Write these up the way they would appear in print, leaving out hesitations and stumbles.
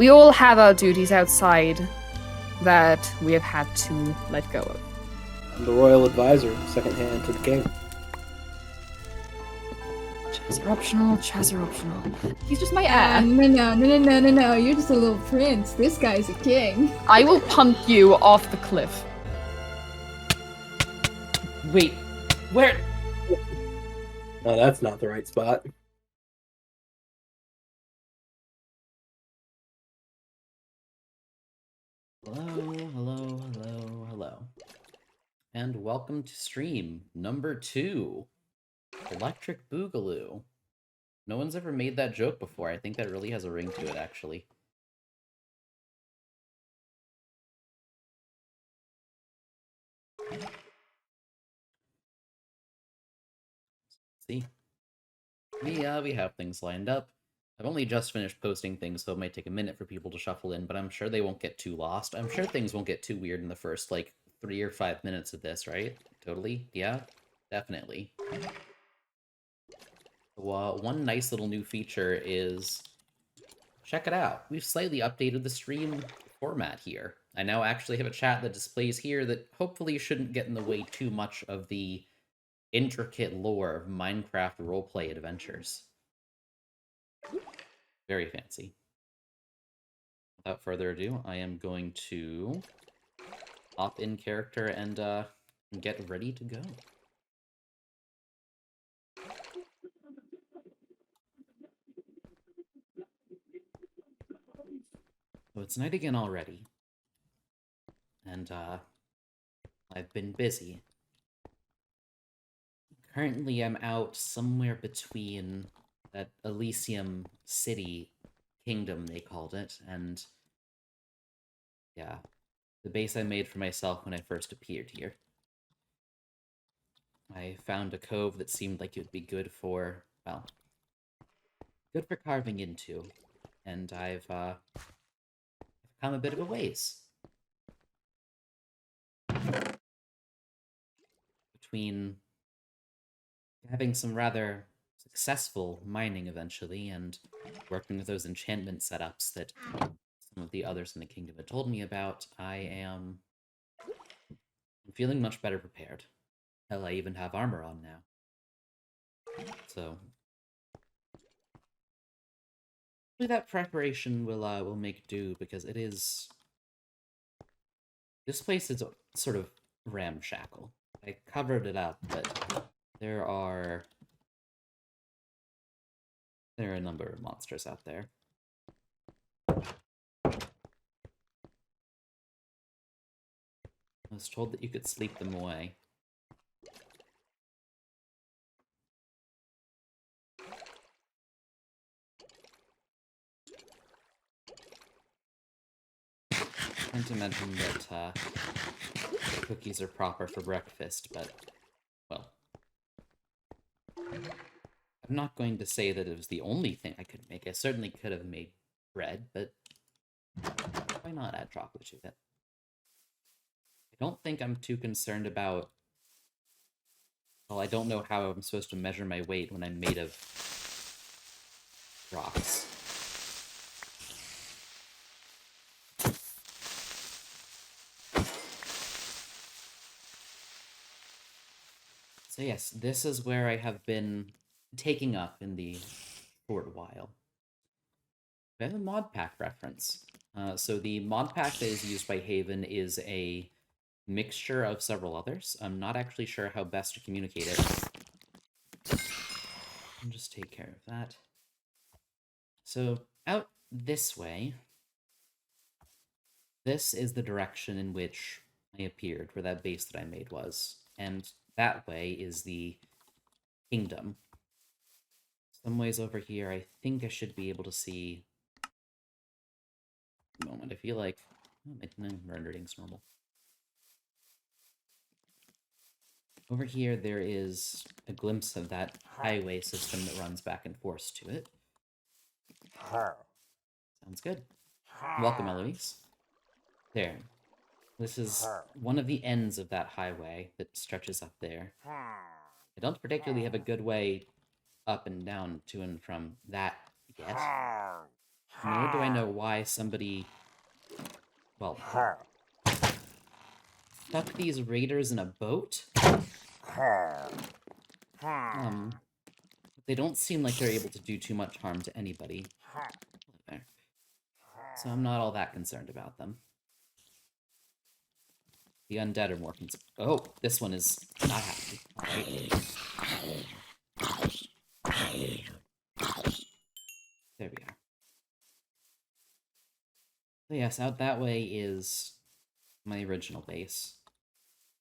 We all have our duties outside that we have had to let go of. I'm the royal advisor, second hand to the king. Chaz are optional, Chaz are optional. He's just my Ah, heir. no. You're just a little prince. This guy's a king. I will punt you off the cliff. Wait, where? No, that's not the right spot. Hello. And welcome to stream number 2, Electric Boogaloo. No one's ever made that joke before. I think that really has a ring to it, actually. See? We have things lined up. I've only just finished posting things, so it might take a minute for people to shuffle in, but I'm sure they won't get too lost. I'm sure things won't get too weird in the first, 3 or 5 minutes of this, right? Totally? Yeah? Definitely. One nice little new feature is... check it out. We've slightly updated the stream format here. I now actually have a chat that displays here that hopefully shouldn't get in the way too much of the intricate lore of Minecraft roleplay adventures. Very fancy. Without further ado, I am going to hop in character and get ready to go. So it's night again already. And I've been busy. Currently, I'm out somewhere between that Elysium City Kingdom, they called it, and yeah, the base I made for myself when I first appeared here. I found a cove that seemed like it would be good for, well, good for carving into, and I've come a bit of a ways. Between having some rather successful mining eventually, and working with those enchantment setups that some of the others in the kingdom had told me about, I'm feeling much better prepared. Hell, I even have armor on now. So hopefully that preparation will make do, because it is... this place is sort of ramshackle. I covered it up, but there are a number of monsters out there. I was told that you could sleep them away. Trying to mention that cookies are proper for breakfast, but, well, I'm not going to say that it was the only thing I could make. I certainly could have made bread, but why not add chocolate to it? I don't think I'm too concerned about... well, I don't know how I'm supposed to measure my weight when I'm made of rocks. So yes, this is where I have been taking up in the short while. I have a mod pack reference. So the mod pack that is used by Haven is a mixture of several others. I'm not actually sure how best to communicate it. I'll just take care of that. So out this way, this is the direction in which I appeared, where that base that I made was. And that way is the kingdom. Some ways over here, I think I should be able to see... moment, I feel like... oh, my rendering's normal. Over here, there is a glimpse of that highway system that runs back and forth to it. Sounds good. Welcome, Eloise. There. This is one of the ends of that highway that stretches up there. I don't particularly have a good way up and down to and from that yet. nor do I know why somebody, well, stuck these raiders in a boat. They don't seem like they're able to do too much harm to anybody. There. So I'm not all that concerned about them. The undead are more concerned. Oh, this one is not happy. Alright. There we are. So yes, out that way is my original base.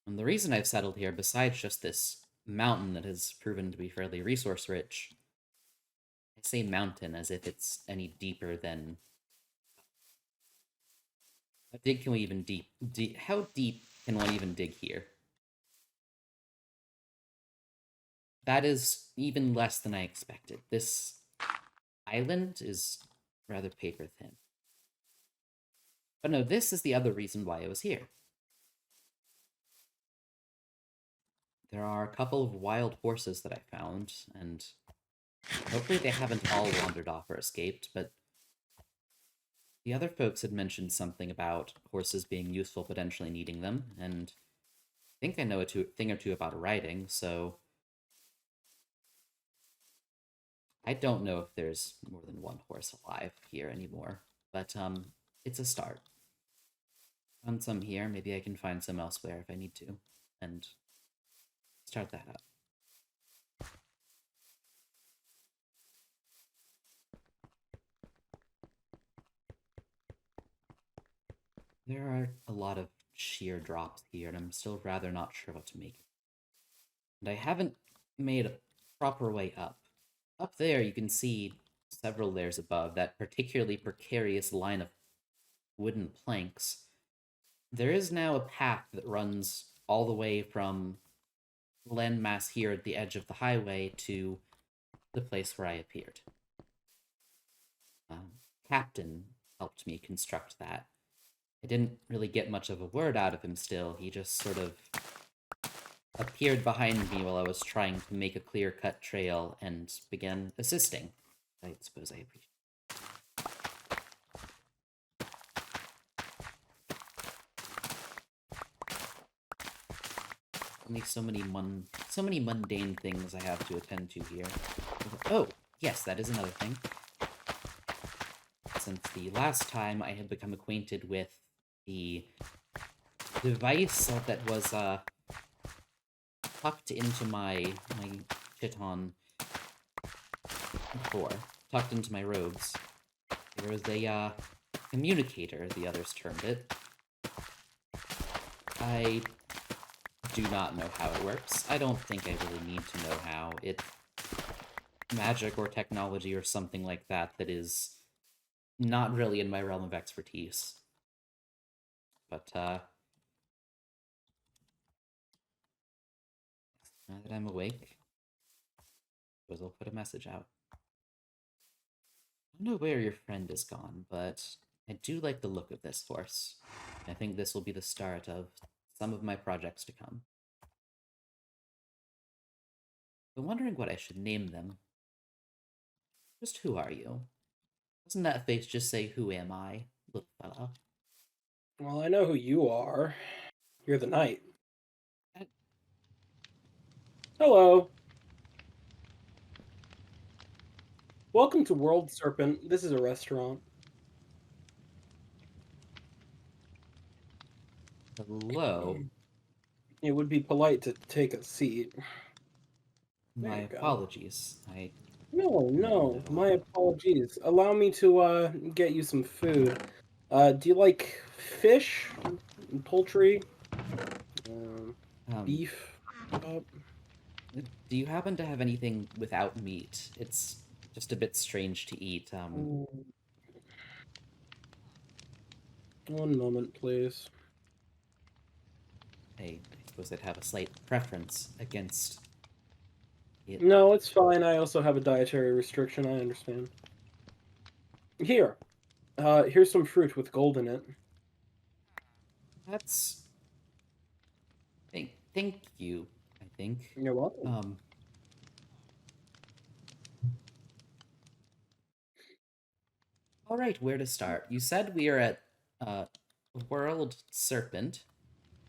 And the reason I've settled here, besides just this mountain that has proven to be fairly resource-rich, I say mountain as if it's any deeper than... How deep can we even how deep can one even dig here? That is even less than I expected. This island is rather paper thin. But no, this is the other reason why I was here. There are a couple of wild horses that I found, and hopefully they haven't all wandered off or escaped, but the other folks had mentioned something about horses being useful, potentially needing them, and I think I know a thing or two about riding, so I don't know if there's more than one horse alive here anymore, but it's a start. Found some here, maybe I can find some elsewhere if I need to, and start that up. There are a lot of sheer drops here, and I'm still rather not sure what to make of it. And I haven't made a proper way up. Up there, you can see several layers above that particularly precarious line of wooden planks. There is now a path that runs all the way from landmass here at the edge of the highway to the place where I appeared. Captain helped me construct that. I didn't really get much of a word out of him still. He just sort of appeared behind me while I was trying to make a clear-cut trail and began assisting. I suppose I appreciate only so many mundane things I have to attend to here. Oh, yes, that is another thing. Since the last time I had become acquainted with the device that was tucked into my chiton before, tucked into my robes. There was a communicator, the others termed it. I do not know how it works. I don't think I really need to know how. It's magic or technology or something like that that is not really in my realm of expertise. But, now that I'm awake, I suppose I'll put a message out. I don't know where your friend is gone, but I do like the look of this horse. I think this will be the start of some of my projects to come. I'm wondering what I should name them. Just who are you? Doesn't that face just say, who am I, little fella? Well, I know who you are. You're the knight. I- Hello. Welcome to World Serpent. This is a restaurant. Hello. It would be polite to take a seat. There My you go. apologies. No, my apologies. Allow me to get you some food. Do you like fish, poultry, beef? Do you happen to have anything without meat? It's just a bit strange to eat. One moment, please. I suppose I'd have a slight preference against it. No, it's fine. I also have a dietary restriction. I understand. Here. Here's some fruit with gold in it. That's... Thank you, I think. You're welcome. All right, where to start? You said we are at uh, World Serpent.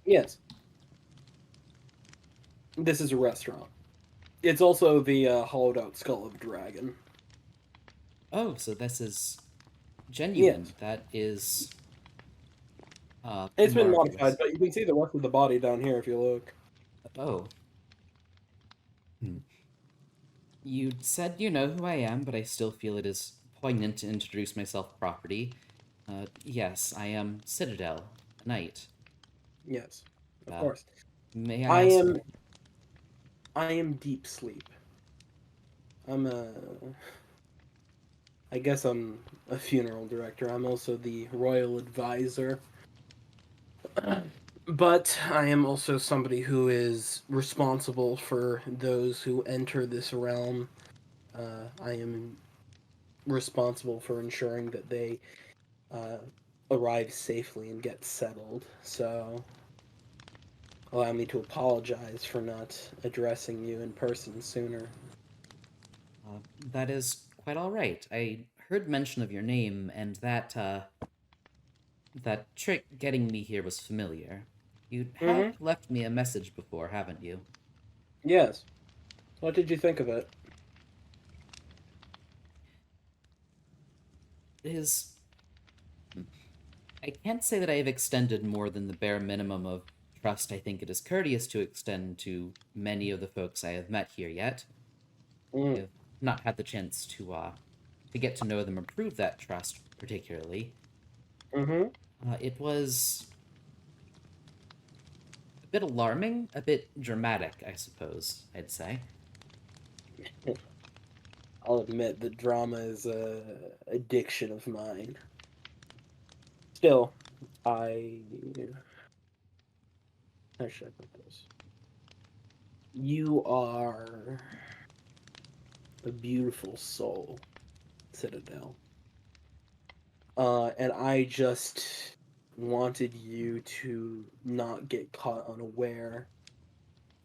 Yes. This is a restaurant. It's also the hollowed out skull of a dragon. Oh, so this is genuine. Yes. That is It's been modified, marvelous. but you can see the rest of the body down here if you look. Oh. Hmm. You said you know who I am, but I still feel it is poignant to introduce myself properly. Yes, I am Citadel, a knight. Yes, of Uh, course. may I I ask? am. I am deep sleep. I'm a. I guess I'm a funeral director. I'm also the royal advisor. But I am also somebody who is responsible for those who enter this realm. I am responsible for ensuring that they uh, arrive safely and get settled. So allow me to apologize for not addressing you in person sooner. That is quite all right. I heard mention of your name, and that trick getting me here was familiar. You have Mm-hmm. left me a message before, haven't you? Yes. What did you think of it? It is. I can't say that I have extended more than the bare minimum of trust I think it is courteous to extend to many of the folks I have met here yet. I Mm. have not had the chance to get to know them or prove that trust particularly. Mm-hmm. It was a bit alarming, a bit dramatic, I suppose, I'd say. I'll admit that drama is a addiction of mine. Still, I how should I put this? You are a beautiful soul, Citadel. And I just wanted you to not get caught unaware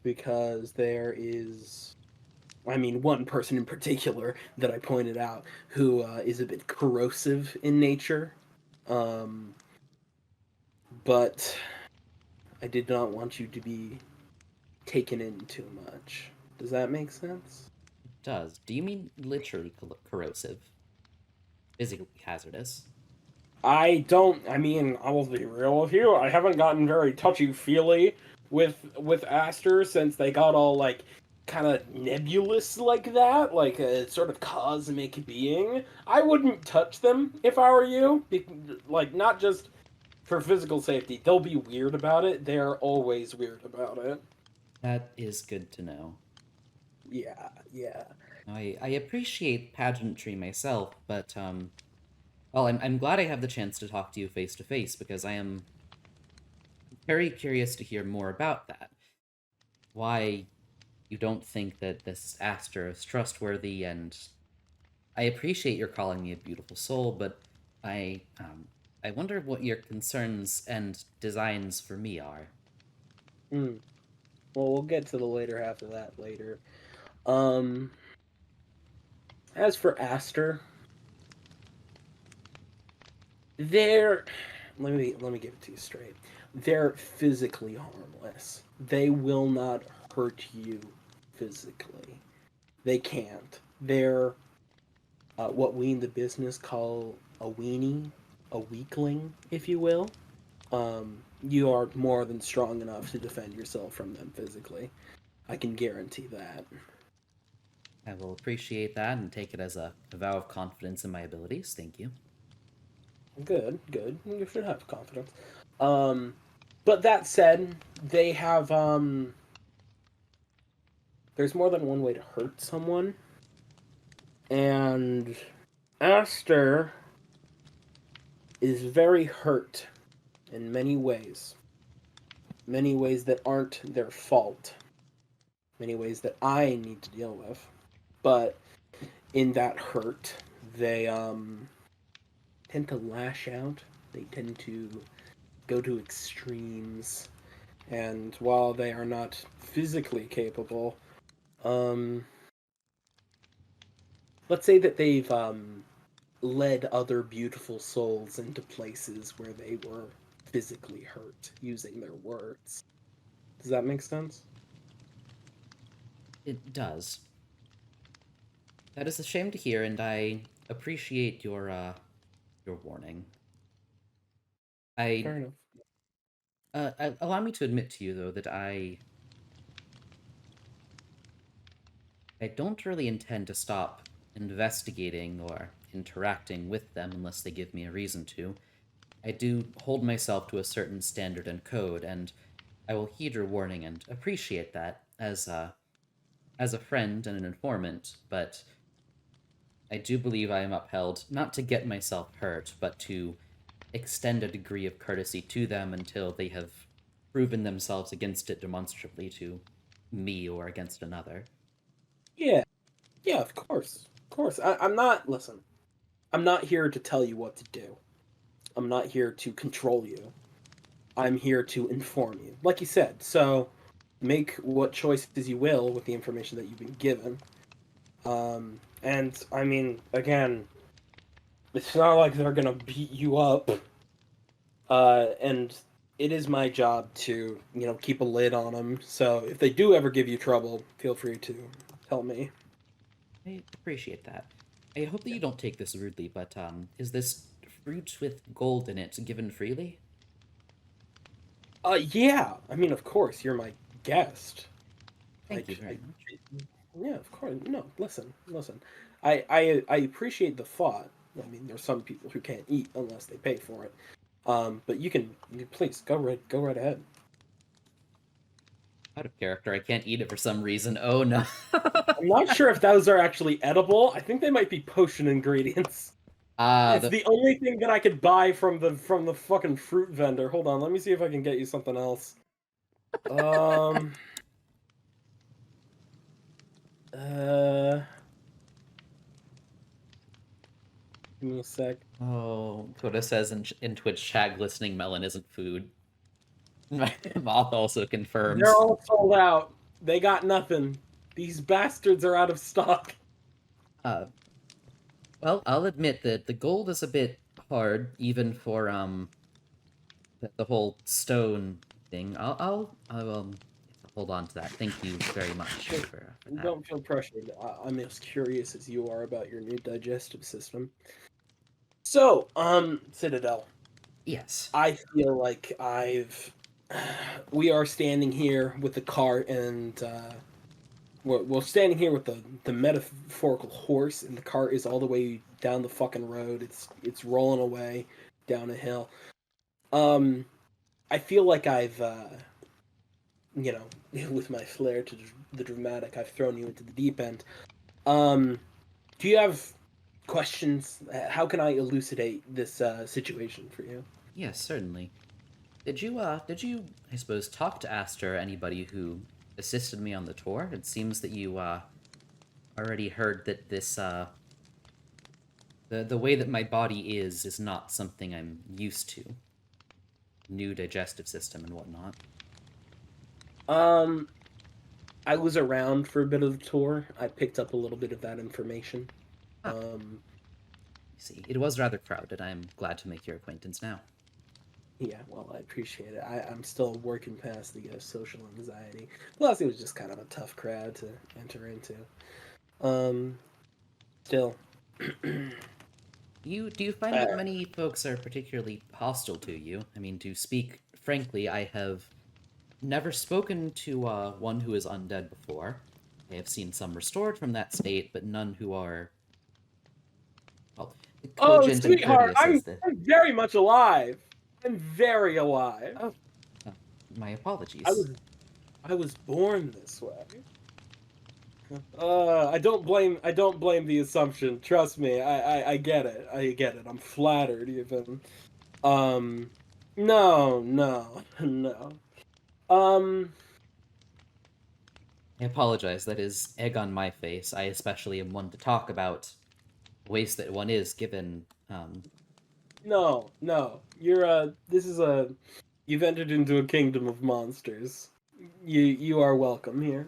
because there is, I mean, one person in particular that I pointed out who is a bit corrosive in nature. Um, but I did not want you to be taken in too much. Does that make sense? It does. Do you mean literally corrosive? Physically hazardous? I don't. I mean, I will be real with you. I haven't gotten very touchy feely with Aster since they got all like kind of nebulous like that, like a sort of cosmic being. I wouldn't touch them if I were you. Like not just for physical safety. They'll be weird about it. They're always weird about it. That is good to know. Yeah, yeah. I appreciate pageantry myself, but well, I'm glad I have the chance to talk to you face to face because I am very curious to hear more about that. Why you don't think that this Aster is trustworthy, and I appreciate your calling me a beautiful soul, but I wonder what your concerns and designs for me are. Hmm. Well, we'll get to the later half of that later. Um, as for Aster, they're let me give it to you straight. They're physically harmless. They will not hurt you physically. They can't. They're what we in the business call a weenie, a weakling, if you will. You are more than strong enough to defend yourself from them physically. I can guarantee that. I will appreciate that and take it as a vow of confidence in my abilities. Thank you. Good, good. You should have confidence. Um, but that said, they have there's more than one way to hurt someone, and Aster is very hurt in many ways that aren't their fault, many ways that I need to deal with. But in that hurt, they tend to lash out. They tend to go to extremes, and while they are not physically capable, um, let's say that they've led other beautiful souls into places where they were physically hurt using their words. Does that make sense? It does. That is a shame to hear, and I appreciate your warning. Fair enough. Allow me to admit to you, though, that I don't really intend to stop investigating or interacting with them unless they give me a reason to. I do hold myself to a certain standard and code, and I will heed your warning and appreciate that as a friend and an informant, but I do believe I am upheld not to get myself hurt, but to extend a degree of courtesy to them until they have proven themselves against it demonstrably to me or against another. Yeah. Yeah, of course. Of course. I'm not, listen, I'm not here to tell you what to do. I'm not here to control you. I'm here to inform you. Like you said, so make what choices you will with the information that you've been given. And, I mean, again, it's not like they're gonna beat you up. And it is my job to, keep a lid on them. So if they do ever give you trouble, feel free to tell me. I appreciate that. I hope that you don't take this rudely, but is this fruit with gold in it given freely? Yeah. I mean, of course, you're my guest. Thank you very much. Yeah, of course. No, listen. I appreciate the thought. I mean, there's some people who can't eat unless they pay for it. But please go right ahead. Out of character, I can't eat it for some reason. Oh no. I'm not sure if those are actually edible. I think they might be potion ingredients. It's the only thing that I could buy from the fucking fruit vendor. Hold on, let me see if I can get you something else. Give me a sec. Oh, Coda says in Twitch chat, glistening melon isn't food. My moth also confirms. They're all sold out. They got nothing. These bastards are out of stock. Well, I'll admit that the gold is a bit hard, even for the whole stone thing. I'll hold on to that. Thank you very much for that. Don't feel pressured. I'm as curious as you are about your new digestive system. So, Citadel. Yes. I feel like we are standing here with the cart, and we're standing here with the metaphorical horse, and the cart is all the way down the fucking road. It's rolling away down a hill. I feel like I've with my flair to the dramatic, I've thrown you into the deep end. Do you have questions? How can I elucidate this situation for you? Yes, certainly. Did you, I suppose, talk to Aster or anybody who assisted me on the tour? It seems that you, already heard that this, the way that my body is not something I'm used to. New digestive system and whatnot. I was around for a bit of the tour. I picked up a little bit of that information. I see. It was rather crowded. I'm glad to make your acquaintance now. Yeah, well, I appreciate it. I'm still working past the social anxiety. Plus, it was just kind of a tough crowd to enter into. Still. Do you find that many folks are particularly hostile to you? I mean, to speak frankly, I have never spoken to one who is undead before. I have seen some restored from that state, but none who are, well, cogent and sweetheart, courteous. I'm very much alive. I'm very alive. Oh, my apologies. I was born this way. I don't blame the assumption. Trust me, I get it. I get it. I'm flattered even. No. I apologize. That is egg on my face. I especially am one to talk about ways that one is given. No. You've entered into a kingdom of monsters. You are welcome here.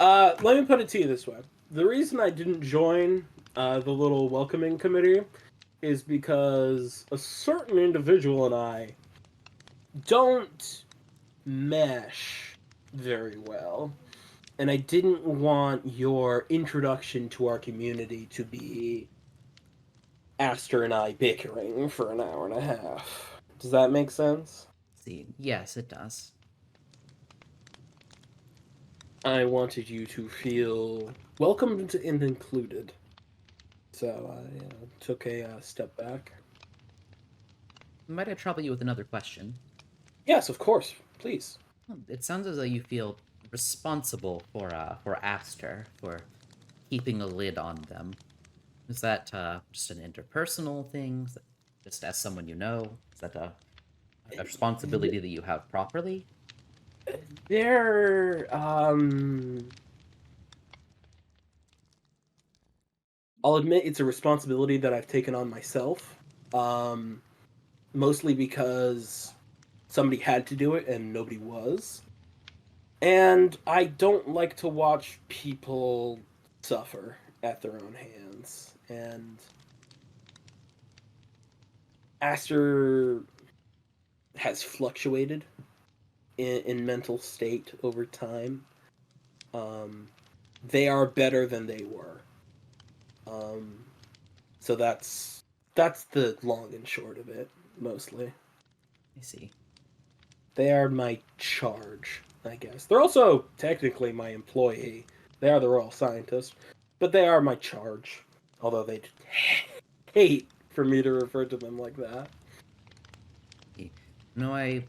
Let me put it to you this way. The reason I didn't join the little welcoming committee is because a certain individual and I don't mesh very well. And I didn't want your introduction to our community to be Aster and I bickering for an hour and a half. Does that make sense? See, yes, it does. I wanted you to feel welcomed and included. So I took a step back. Might I trouble you with another question? Yes, of course. Please. It sounds as though you feel responsible for Aster, for keeping a lid on them. Is that just an interpersonal thing? Is that just as someone you know? Is that a responsibility that you have properly? There, I'll admit it's a responsibility that I've taken on myself. Mostly because somebody had to do it and nobody was. And I don't like to watch people suffer at their own hands. And Aster has fluctuated in mental state over time. They are better than they were. So that's the long and short of it, mostly. I see. They are my charge, I guess. They're also technically my employee. They are the royal scientist, but they are my charge. Although they hate for me to refer to them like that. No, I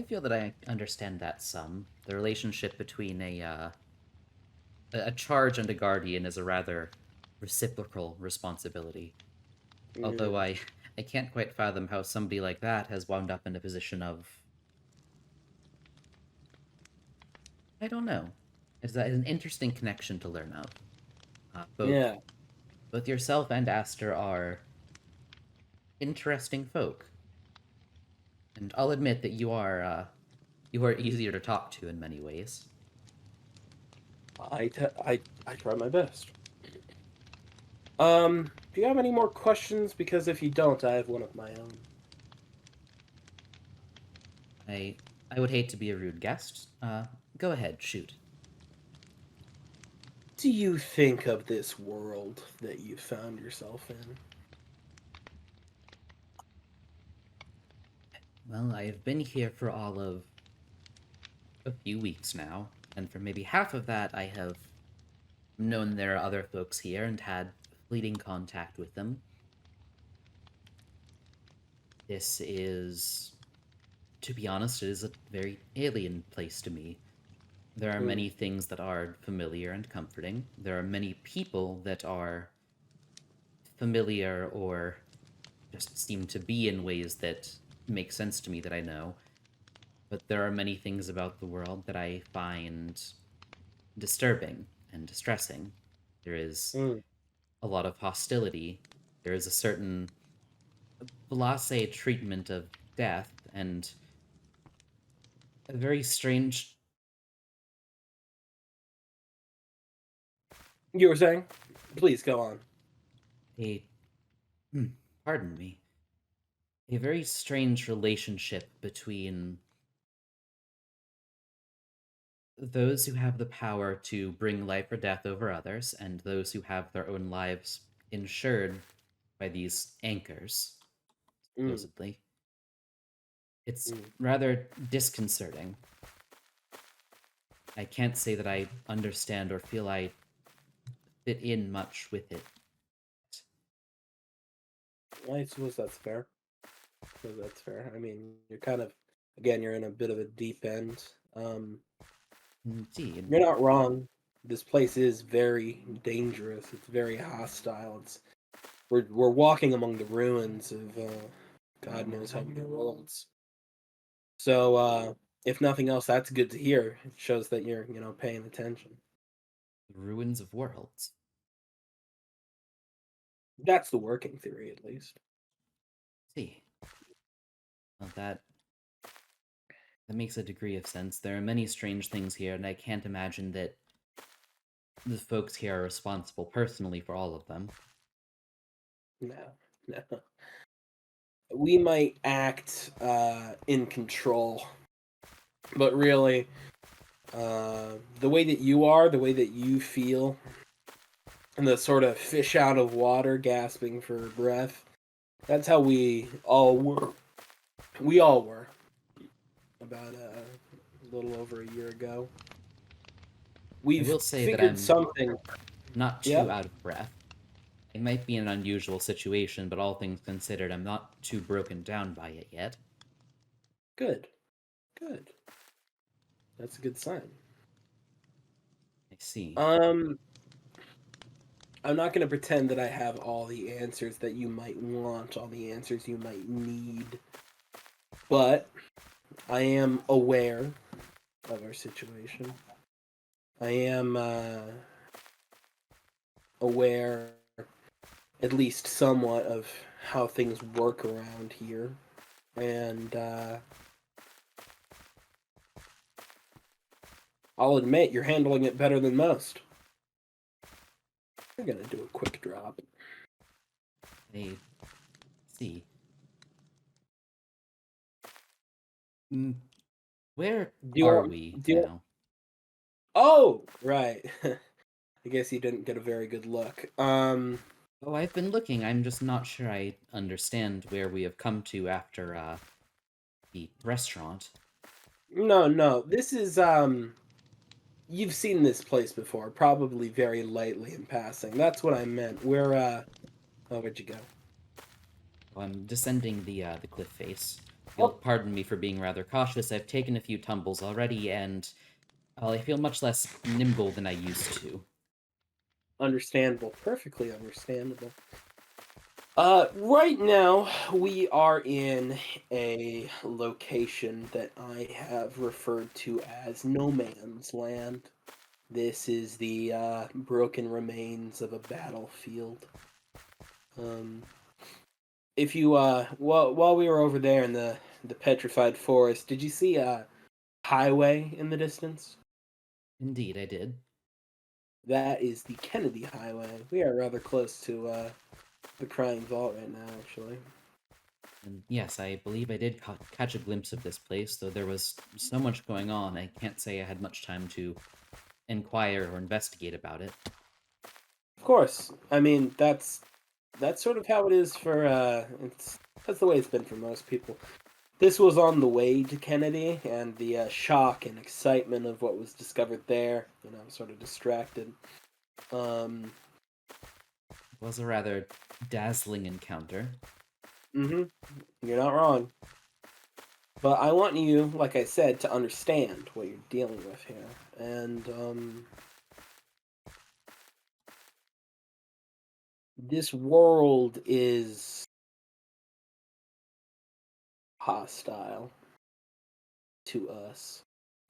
feel that I understand that some. The relationship between a charge and a guardian is a rather reciprocal responsibility. Although I can't quite fathom how somebody like that has wound up in a position of, I don't know. It's an interesting connection to learn of. Yeah. Both yourself and Aster are interesting folk, and I'll admit that you are easier to talk to in many ways. I try my best. Do you have any more questions? Because if you don't, I have one of my own. I would hate to be a rude guest. Go ahead, shoot. Do you think of this world that you found yourself in? Well, I have been here for all of a few weeks now, and for maybe half of that, I have known there are other folks here and had fleeting contact with them. This is, to be honest, it is a very alien place to me. There are many things that are familiar and comforting. There are many people that are familiar or just seem to be in ways that make sense to me that I know. But there are many things about the world that I find disturbing and distressing. There is Mm. a lot of hostility. There is a certain blasé treatment of death and a very strange. You were saying? Please go on. a pardon me, a very strange relationship between those who have the power to bring life or death over others and those who have their own lives insured by these anchors, Mm. supposedly. It's Mm. rather disconcerting. I can't say that I understand or feel I fit in much with it. I suppose that's fair. I mean, you're kind of, again, you're in a bit of a deep end. Indeed. You're not wrong. This place is very dangerous. It's very hostile. We're walking among the ruins of God knows how many worlds. So if nothing else, that's good to hear. It shows that you're paying attention. Ruins of worlds. That's the working theory, at least. See. Well, that makes a degree of sense. There are many strange things here, and I can't imagine that the folks here are responsible personally for all of them. No. We might act in control, but really, the way that you are, the way that you feel, and the sort of fish out of water, gasping for breath, that's how we all were. We all were about a little over a year ago. I We've will say that figured I'm something. not Yeah, too out of breath. It might be an unusual situation, but all things considered, I'm not too broken down by it yet. good, good. That's a good sign. I see. Um, I'm not going to pretend that I have all the answers that you might want, all the answers you might need, but I am aware of our situation. I am aware, at least somewhat, of how things work around here, and I'll admit you're handling it better than most. I'm gonna do a quick drop. I see. Mm, where Do you are want? we Do you? now? Oh, right. I guess you didn't get a very good look. Oh, I've been looking. I'm just not sure I understand where we have come to after the restaurant. No. This is you've seen this place before, probably very lightly in passing. That's what I meant. Oh, where'd you go? I'm descending the cliff face. You'll Oh, pardon me for being rather cautious. I've taken a few tumbles already, and I feel much less nimble than I used to. understandable. Perfectly understandable. Right now we are in a location that I have referred to as No Man's Land. This is the broken remains of a battlefield. Um, if you while we were over there in the petrified forest, did you see a highway in the distance? Indeed, I did. That is the Kennedy Highway. We are rather close to the Crying Vault right now, actually. And yes, I believe I did catch a glimpse of this place, though there was so much going on, I can't say I had much time to inquire or investigate about it. Of course. I mean, that's sort of how it is for that's the way it's been for most people. This was on the way to Kennedy, and the shock and excitement of what was discovered there, sort of distracted. Um, It was a rather dazzling encounter. mm-hmm. You're not wrong. But I want you, like I said, to understand what you're dealing with here. And this world is hostile to us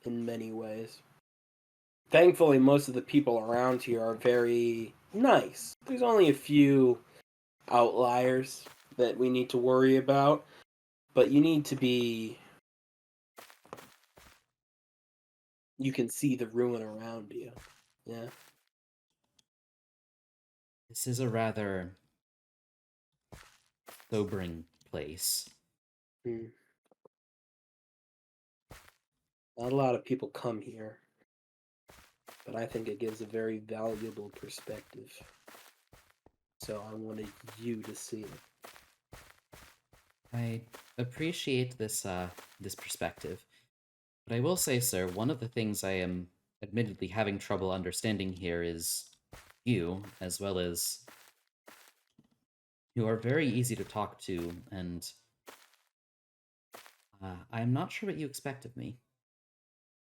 in many ways. Thankfully, most of the people around here are very nice. There's only a few outliers that we need to worry about, but you need to be. You can see the ruin around you. Yeah. This is a rather sobering place. Hmm. Not a lot of people come here, but I think it gives a very valuable perspective. So I wanted you to see it. I appreciate this perspective, but I will say, sir, one of the things I am admittedly having trouble understanding here is you, as well as you are very easy to talk to, and I'm not sure what you expect of me.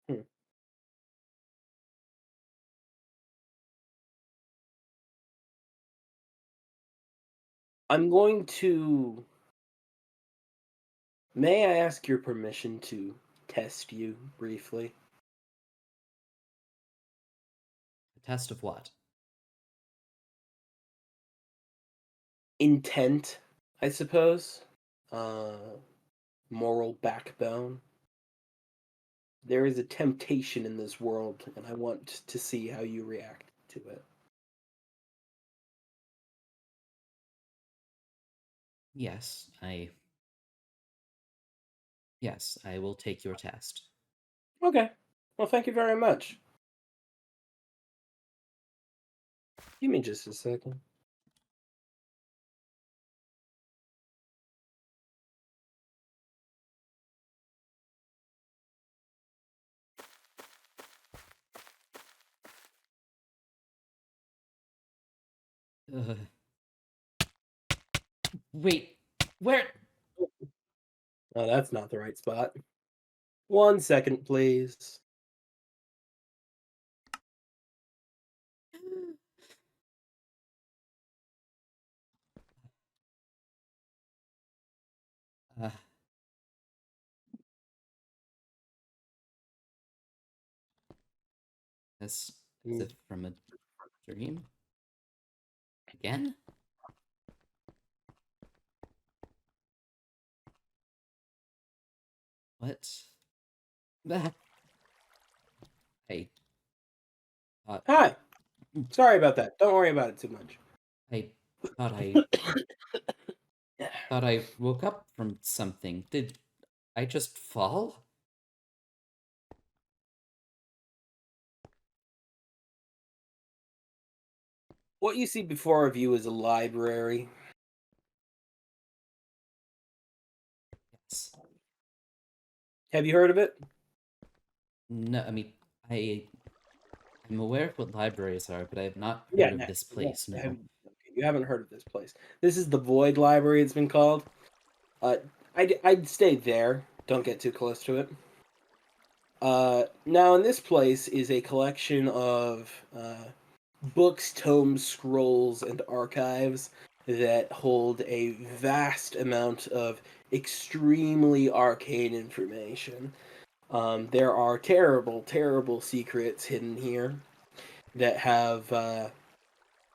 Hmm. I'm going to. May I ask your permission to test you briefly? A test of what? Intent, I suppose. Uh, Moral backbone. There is a temptation in this world, and I want to see how you react to it. Yes, Yes, I will take your test. Okay. Well, thank you very much. Give me just a second. Ugh. Wait, where? Oh, that's not the right spot. 1 second, please. Uh, as if from a dream? Again? What? Ah, I, Hi. Sorry about that. Don't worry about it too much. I thought I thought I woke up from something. Did I just fall? What you see before of you is a library. Yes. Have you heard of it? No, I mean, I'm aware of what libraries are, but I have not Yeah, heard of this place, no. you haven't heard of this place. This is the Void Library, it's been called. I'd stay there. Don't get too close to it. Now, in this place is a collection of books, tomes, scrolls, and archives that hold a vast amount of extremely arcane information. There are terrible, terrible secrets hidden here that have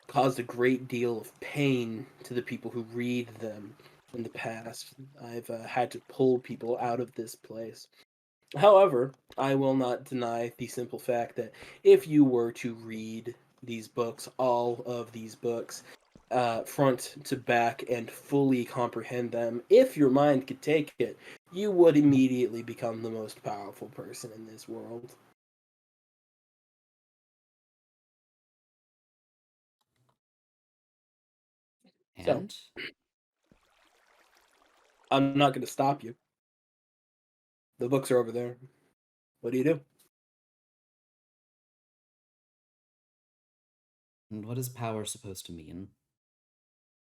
caused a great deal of pain to the people who read them in the past. I've had to pull people out of this place. However, I will not deny the simple fact that if you were to read these books, all of these books, front to back, and fully comprehend them, if your mind could take it, you would immediately become the most powerful person in this world. So, And? I'm not going to stop you. The books are over there. What do you do? And what is power supposed to mean?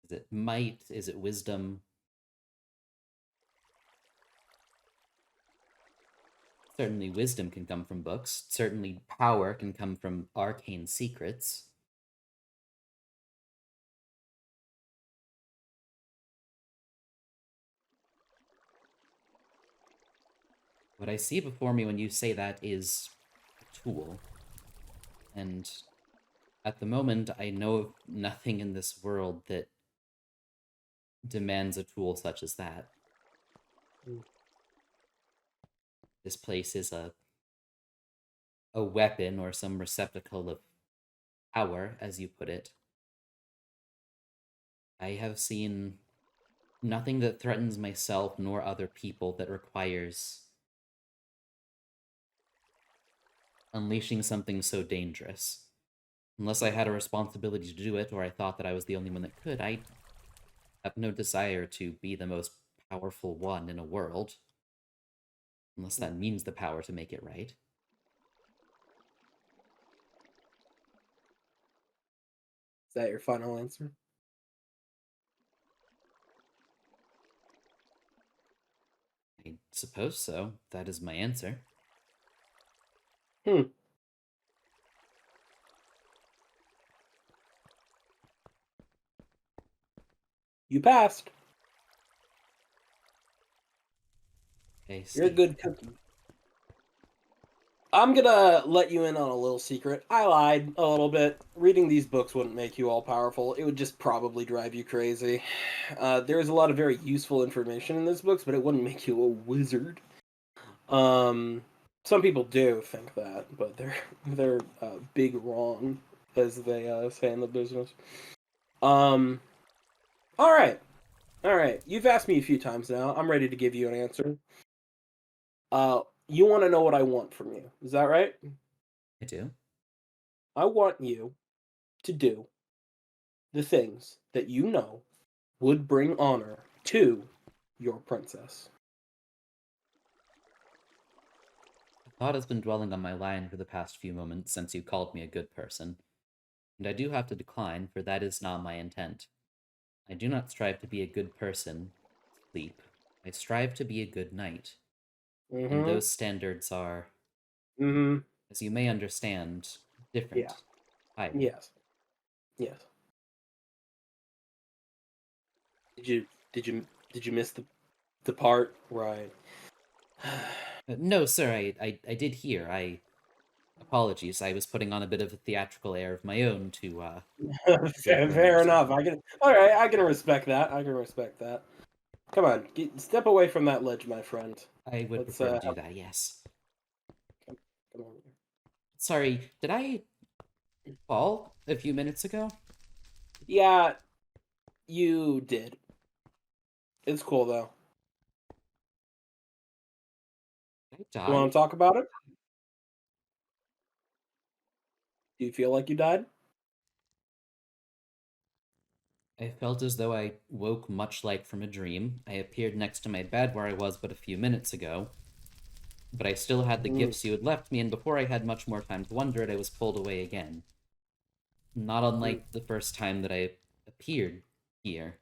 Is it might? Is it wisdom? Certainly, wisdom can come from books. Certainly, power can come from arcane secrets. What I see before me when you say that is a tool. And at the moment, I know of nothing in this world that demands a tool such as that. Mm. This place is a weapon or some receptacle of power, as you put it. I have seen nothing that threatens myself nor other people that requires unleashing something so dangerous. Unless I had a responsibility to do it, or I thought that I was the only one that could, I have no desire to be the most powerful one in a world. Unless that means the power to make it right. Is that your final answer? I suppose so. That is my answer. Hmm. You passed. I You're a see. good cookie. I'm gonna let you in on a little secret. I lied a little bit. Reading these books wouldn't make you all powerful. It would just probably drive you crazy. There's a lot of very useful information in these books, but it wouldn't make you a wizard. Um, some people do think that, but they're big wrong, as they say in the business. Um, all right. Alright, you've asked me a few times now. I'm ready to give you an answer. You want to know what I want from you. Is that right? I do. I want you to do the things that you know would bring honor to your princess. The thought has been dwelling on my mind for the past few moments since you called me a good person, and I do have to decline, for that is not my intent. I do not strive to be a good person, sleep. I strive to be a good knight, and Mm-hmm. those standards are, Mm-hmm. as you may understand, Yeah. different. Higher. Yes. Yes. Did you miss the part right? No, sir, I did hear. Apologies, I was putting on a bit of a theatrical air of my own to get where you were Fair enough. saying. All right. I can respect that. I can respect that. Come on, step away from that ledge, my friend. I would Let's prefer to do that, yes. come on. Sorry, did I fall a few minutes ago? Yeah, you did. It's cool though. Did I You want die? to talk about it? Do you feel like you died? I felt as though I woke much like from a dream. I appeared next to my bed where I was but a few minutes ago, but I still had the Mm, gifts you had left me, and before I had much more time to wonder it, I was pulled away again. Not mm, unlike the first time that I appeared here.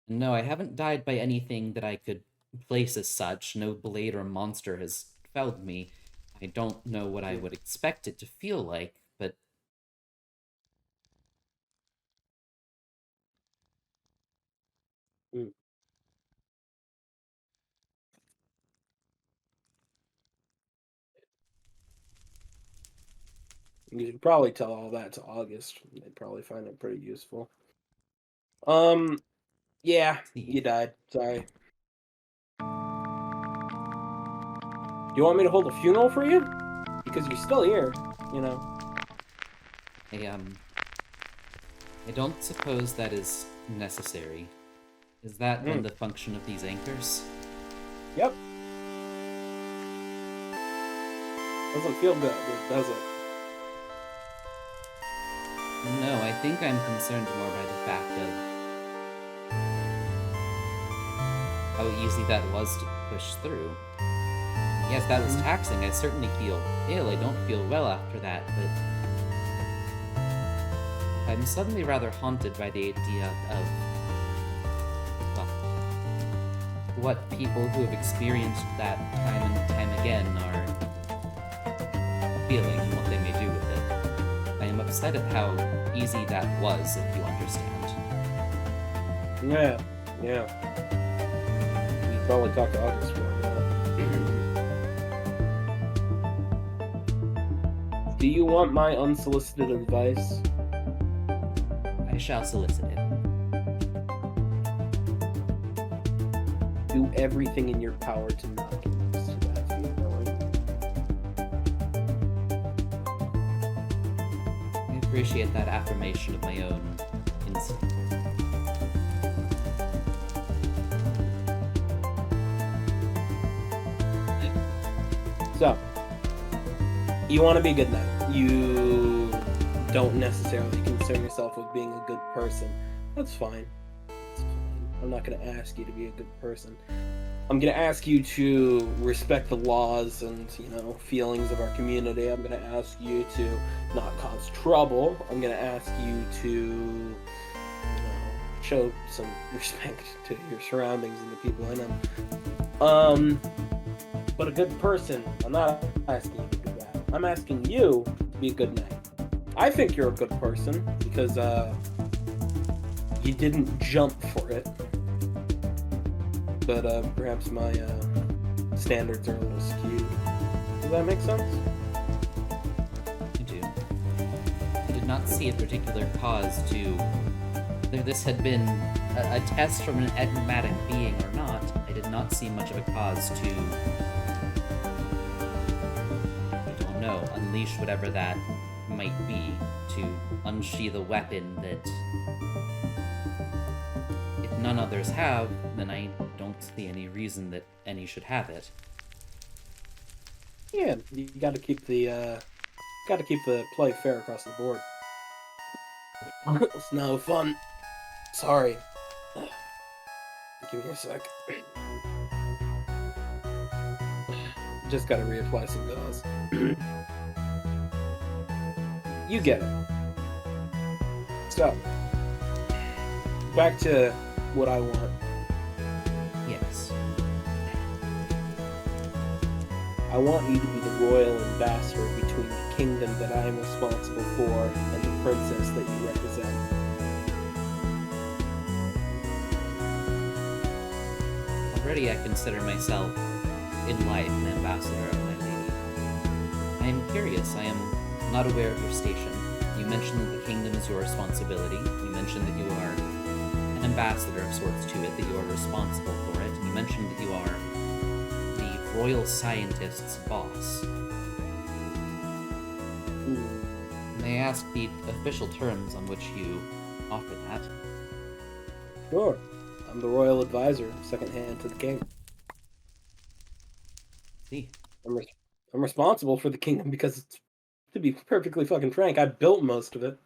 No, I haven't died by anything that I could place as such. No blade or monster has felled me. I don't know what I mm, would expect it to feel like, but mm. You should probably tell all that to August. They'd probably find it pretty useful. Um, yeah, see. you died. Sorry. Do you want me to hold a funeral for you? Because you're still here, you know. I, I don't suppose that is necessary. Is that then Mm. the function of these anchors? Yep. Doesn't feel good, does it? No, I think I'm concerned more by the fact of how easy that was to push through. Yes, that was taxing. I certainly feel ill. I don't feel well after that, but I'm suddenly rather haunted by the idea of well, what people who have experienced that time and time again are feeling and what they may do with it. I am upset at how easy that was, if you understand. Yeah, yeah. You probably talked to August for that. Do you want my unsolicited advice? I shall solicit it. Do everything in your power to not get used to that feeling. I appreciate that affirmation of my own instinct. So, you want to be a good knight. You don't necessarily concern yourself with being a good person. That's fine. That's fine. I'm not going to ask you to be a good person. I'm going to ask you to respect the laws and, feelings of our community. I'm going to ask you to not cause trouble. I'm going to ask you to, show some respect to your surroundings and the people in them. But a good person, I'm not asking you to do that. I'm asking you to be a good knight. I think you're a good person because you didn't jump for it. But perhaps my standards are a little skewed. Does that make sense? I do. I did not see a particular cause to... Whether this had been a test from an enigmatic being or not, I did not see much of a cause to... I don't know, unleash whatever that might be, to unsheath a weapon that none others have, then I don't see any reason that any should have it. Yeah, you got to keep the play fair across the board. It's no fun. Sorry. Give me a sec. Just gotta reapply some gauze. You get it. So, back to what I want. Yes. I want you to be the royal ambassador between the kingdom that I am responsible for and the princess that you represent. Already I consider myself, in life, an ambassador of my lady. I am curious, I am not aware of your station. You mentioned that the kingdom is your responsibility. You mentioned that you are an ambassador of sorts to it, that you are responsible for it. And you mentioned that you are the royal scientist's boss. May I ask the official terms on which you offer that? Sure. I'm the royal advisor, second hand to the king. See. I'm responsible for the kingdom because, to be perfectly fucking frank, I built most of it.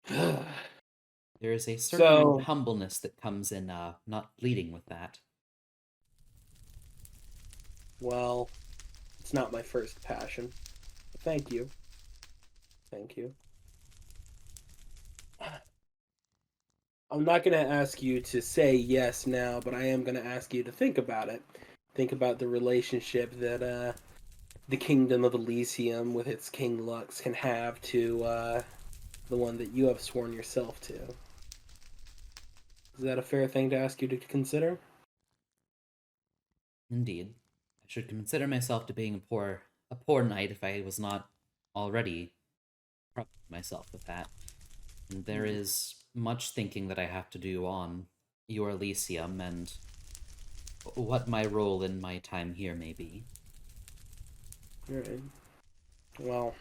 There is a certain humbleness that comes in not leading with that. Well, it's not my first passion. Thank you. Thank you. I'm not going to ask you to say yes now, but I am going to ask you to think about it. Think about the relationship that the Kingdom of Elysium with its King Lux can have to the one that you have sworn yourself to. Is that a fair thing to ask you to consider? Indeed. I should consider myself to being a poor knight if I was not already proud of myself with that. And there is much thinking that I have to do on your Elysium and what my role in my time here may be. Alright. Well,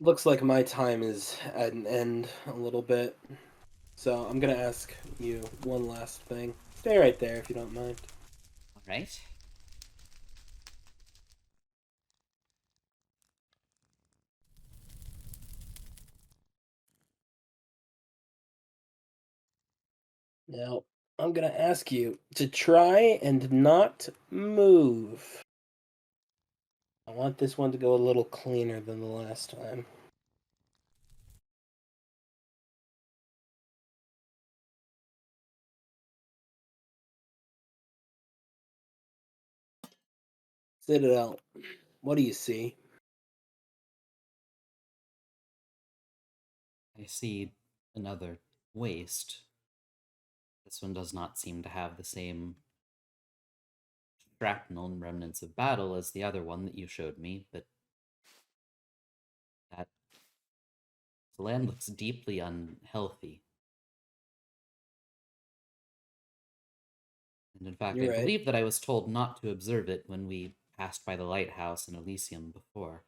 looks like my time is at an end a little bit. So I'm going to ask you one last thing. Stay right there if you don't mind. All right. Now, I'm going to ask you to try and not move. I want this one to go a little cleaner than the last time. Citadel, what do you see? I see another waste. This one does not seem to have the same shrapnel and remnants of battle as the other one that you showed me, but that the land looks deeply unhealthy. And in fact, You're I right. believe that I was told not to observe it when we passed by the lighthouse in Elysium before.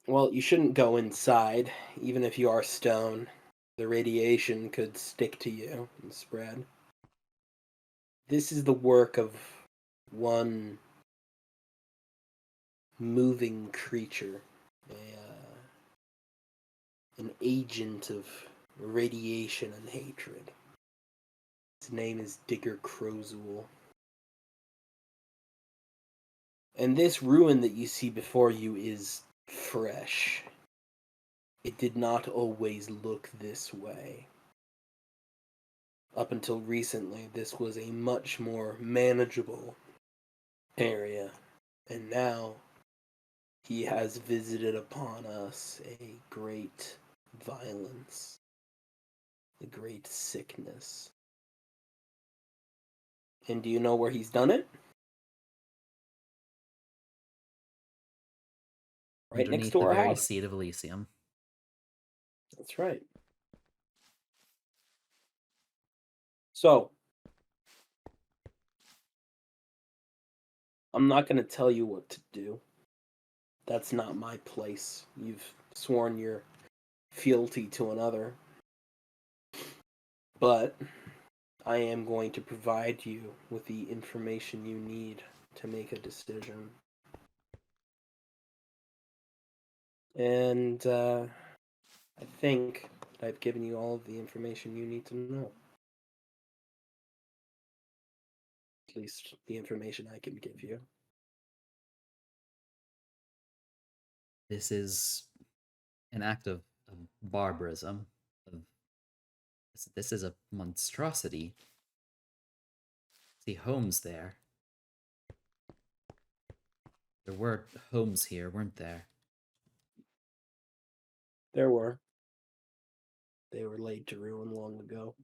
Well, you shouldn't go inside, even if you are stone. The radiation could stick to you and spread. This is the work of one moving creature, an agent of radiation and hatred. His name is Digger Crozul. And this ruin that you see before you is fresh. It did not always look this way. Up until recently, this was a much more manageable area. And now, he has visited upon us a great violence, a great sickness. And do you know where he's done it? Right next Underneath to the our very house. seat of Elysium. That's right. So, I'm not going to tell you what to do. That's not my place. You've sworn your fealty to another. But I am going to provide you with the information you need to make a decision. And I think that I've given you all of the information you need to know. At least the information I can give you. This is an act of barbarism. Of this is a monstrosity. See homes there. There were homes here, weren't there? There were. They were laid to ruin long ago.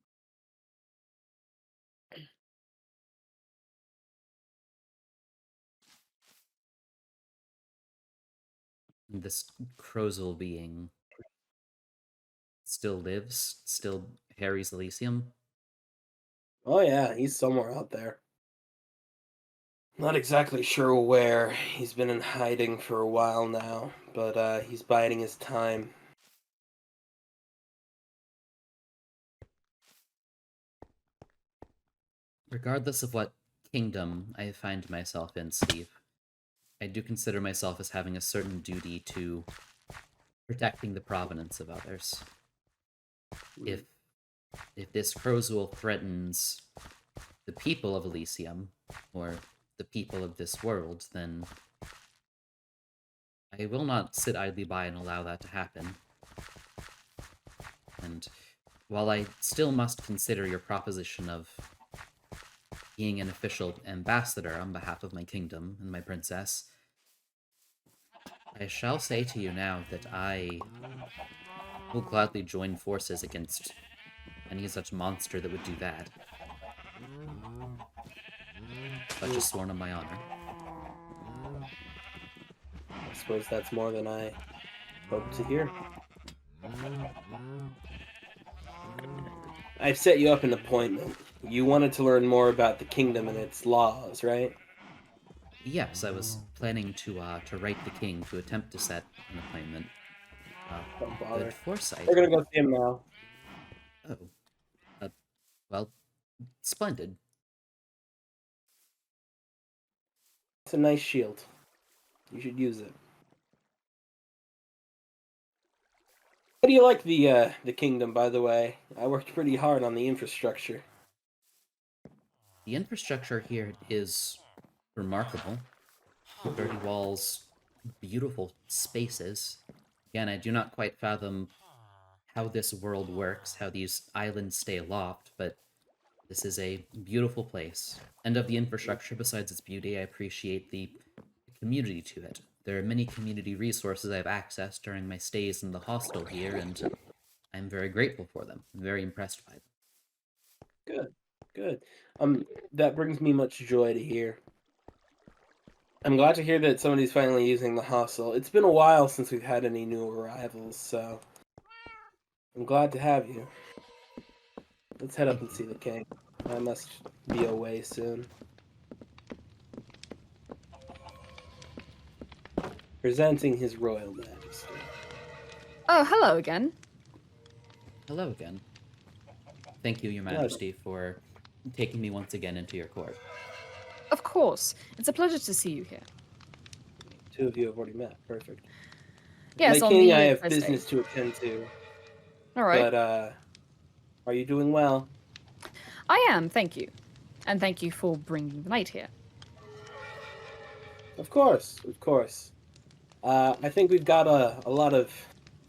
And this Crozel being still lives, still harries Elysium. Oh yeah, he's somewhere out there. Not exactly sure where. He's been in hiding for a while now, but he's biding his time. Regardless of what kingdom I find myself in, Steve, I do consider myself as having a certain duty to protecting the provenance of others. If this Crozel threatens the people of Elysium, or the people of this world, then I will not sit idly by and allow that to happen. And while I still must consider your proposition of being an official ambassador on behalf of my kingdom and my princess, I shall say to you now that I will gladly join forces against any such monster that would do that. Such a sworn on my honor. I suppose that's more than I hoped to hear. I've set you up an appointment. You wanted to learn more about the kingdom and its laws, right? Yes, I was planning to write the king to attempt to set an appointment. Don't bother. Good foresight. We're gonna go see him now. Oh. Well, splendid. It's a nice shield. You should use it. How do you like the kingdom, by the way? I worked pretty hard on the infrastructure. The infrastructure here is remarkable. Dirty walls, beautiful spaces. Again, I do not quite fathom how this world works, how these islands stay aloft, but this is a beautiful place. And of the infrastructure, besides its beauty, I appreciate the community to it. There are many community resources I've accessed during my stays in the hostel here, and I'm very grateful for them. I'm very impressed by them. Good, good. That brings me much joy to hear. I'm glad to hear that somebody's finally using the hostel. It's been a while since we've had any new arrivals, so I'm glad to have you. Let's head up and see the king. I must be away soon. Presenting His Royal Majesty. Oh, hello again. Hello again. Thank you, Your Majesty, for taking me once again into your court. Of course. It's a pleasure to see you here. Two of you have already met. Perfect. Yes, My on king, the I have Thursday. business to attend to. All right. But, are you doing well? I am, thank you. And thank you for bringing the knight here. Of course, of course. I think we've got a lot of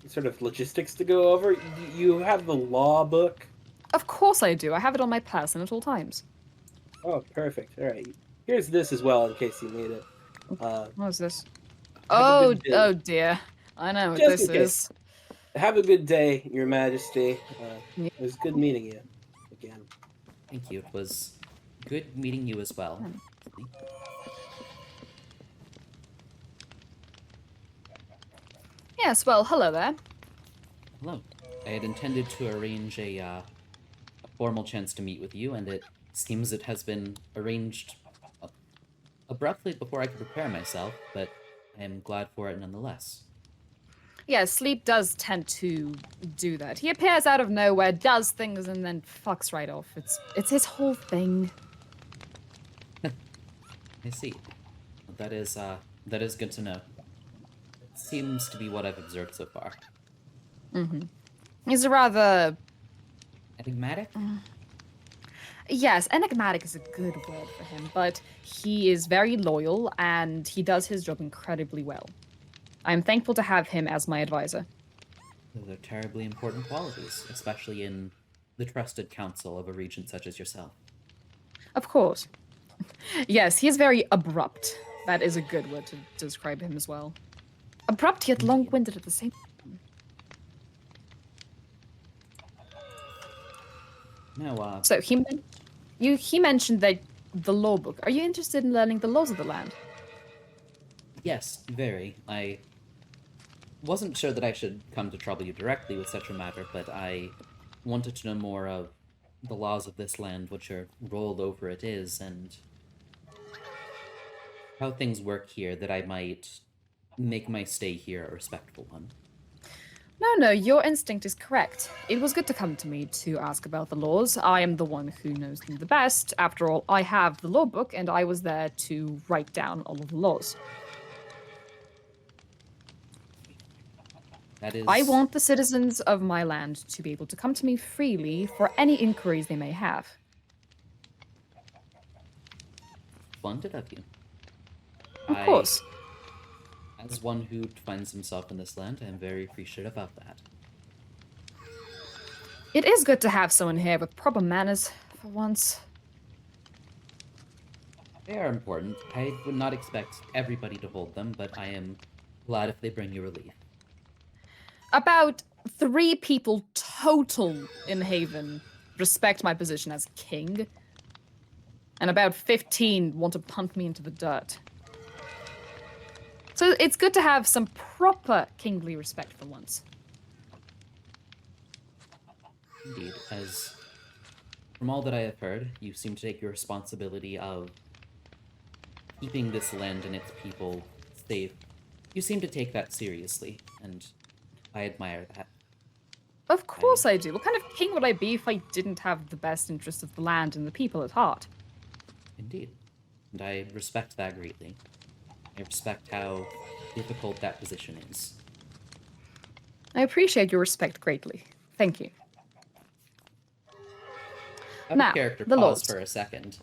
sort of logistics to go over. You have the law book? Of course I do. I have it on my person at all times. Oh, perfect. All right. Here's this as well, in case you need it. What is this? Have a Oh, good day. oh dear. I know what Just this in case. is. Have a good day, Your Majesty. Yeah. It was good meeting you again. Thank you. It was good meeting you as well. Yes, well, hello there. Hello. I had intended to arrange a formal chance to meet with you, and it seems it has been arranged abruptly before I could prepare myself, but I am glad for it nonetheless. Yeah, sleep does tend to do that. He appears out of nowhere, does things, and then fucks right off. It's his whole thing. I see. That is good to know. Seems to be what I've observed so far. He's a rather... Enigmatic? Yes, enigmatic is a good word for him, but he is very loyal, and he does his job incredibly well. I'm thankful to have him as my advisor. Those are terribly important qualities, especially in the trusted counsel of a regent such as yourself. Of course. Yes, he is very abrupt. That is a good word to describe him as well. Abrupt yet long-winded at the same time. No, So he mentioned that the law book. Are you interested in learning the laws of the land? yes, very. I wasn't sure that I should come to trouble you directly with such a matter, but I wanted to know more of the laws of this land, what your role over it is, and how things work here, that I might make my stay here a respectful one. No, your instinct is correct. It was good to come to me to ask about the laws. I am the one who knows them the best. After all, I have the law book, and I was there to write down all of the laws. That is... I want the citizens of my land to be able to come to me freely for any inquiries they may have. splendid of you. Of course. As one who finds himself in this land, I am very appreciative of that. It is good to have someone here with proper manners, for once. They are important. I would not expect everybody to hold them, but I am glad if they bring you relief. About 3 people total in Haven respect my position as king. And about 15 want to punt me into the dirt. So it's good to have some proper kingly respect for once. Indeed, as from all that I have heard, you seem to take your responsibility of keeping this land and its people safe. You seem to take that seriously, and I admire that. Of course I do. What kind of king would I be if I didn't have the best interest of the land and the people at heart? Indeed. And I respect that greatly. I respect how difficult that position is. I appreciate your respect greatly. Thank you. Out Now, of character, the pause laws. for a second.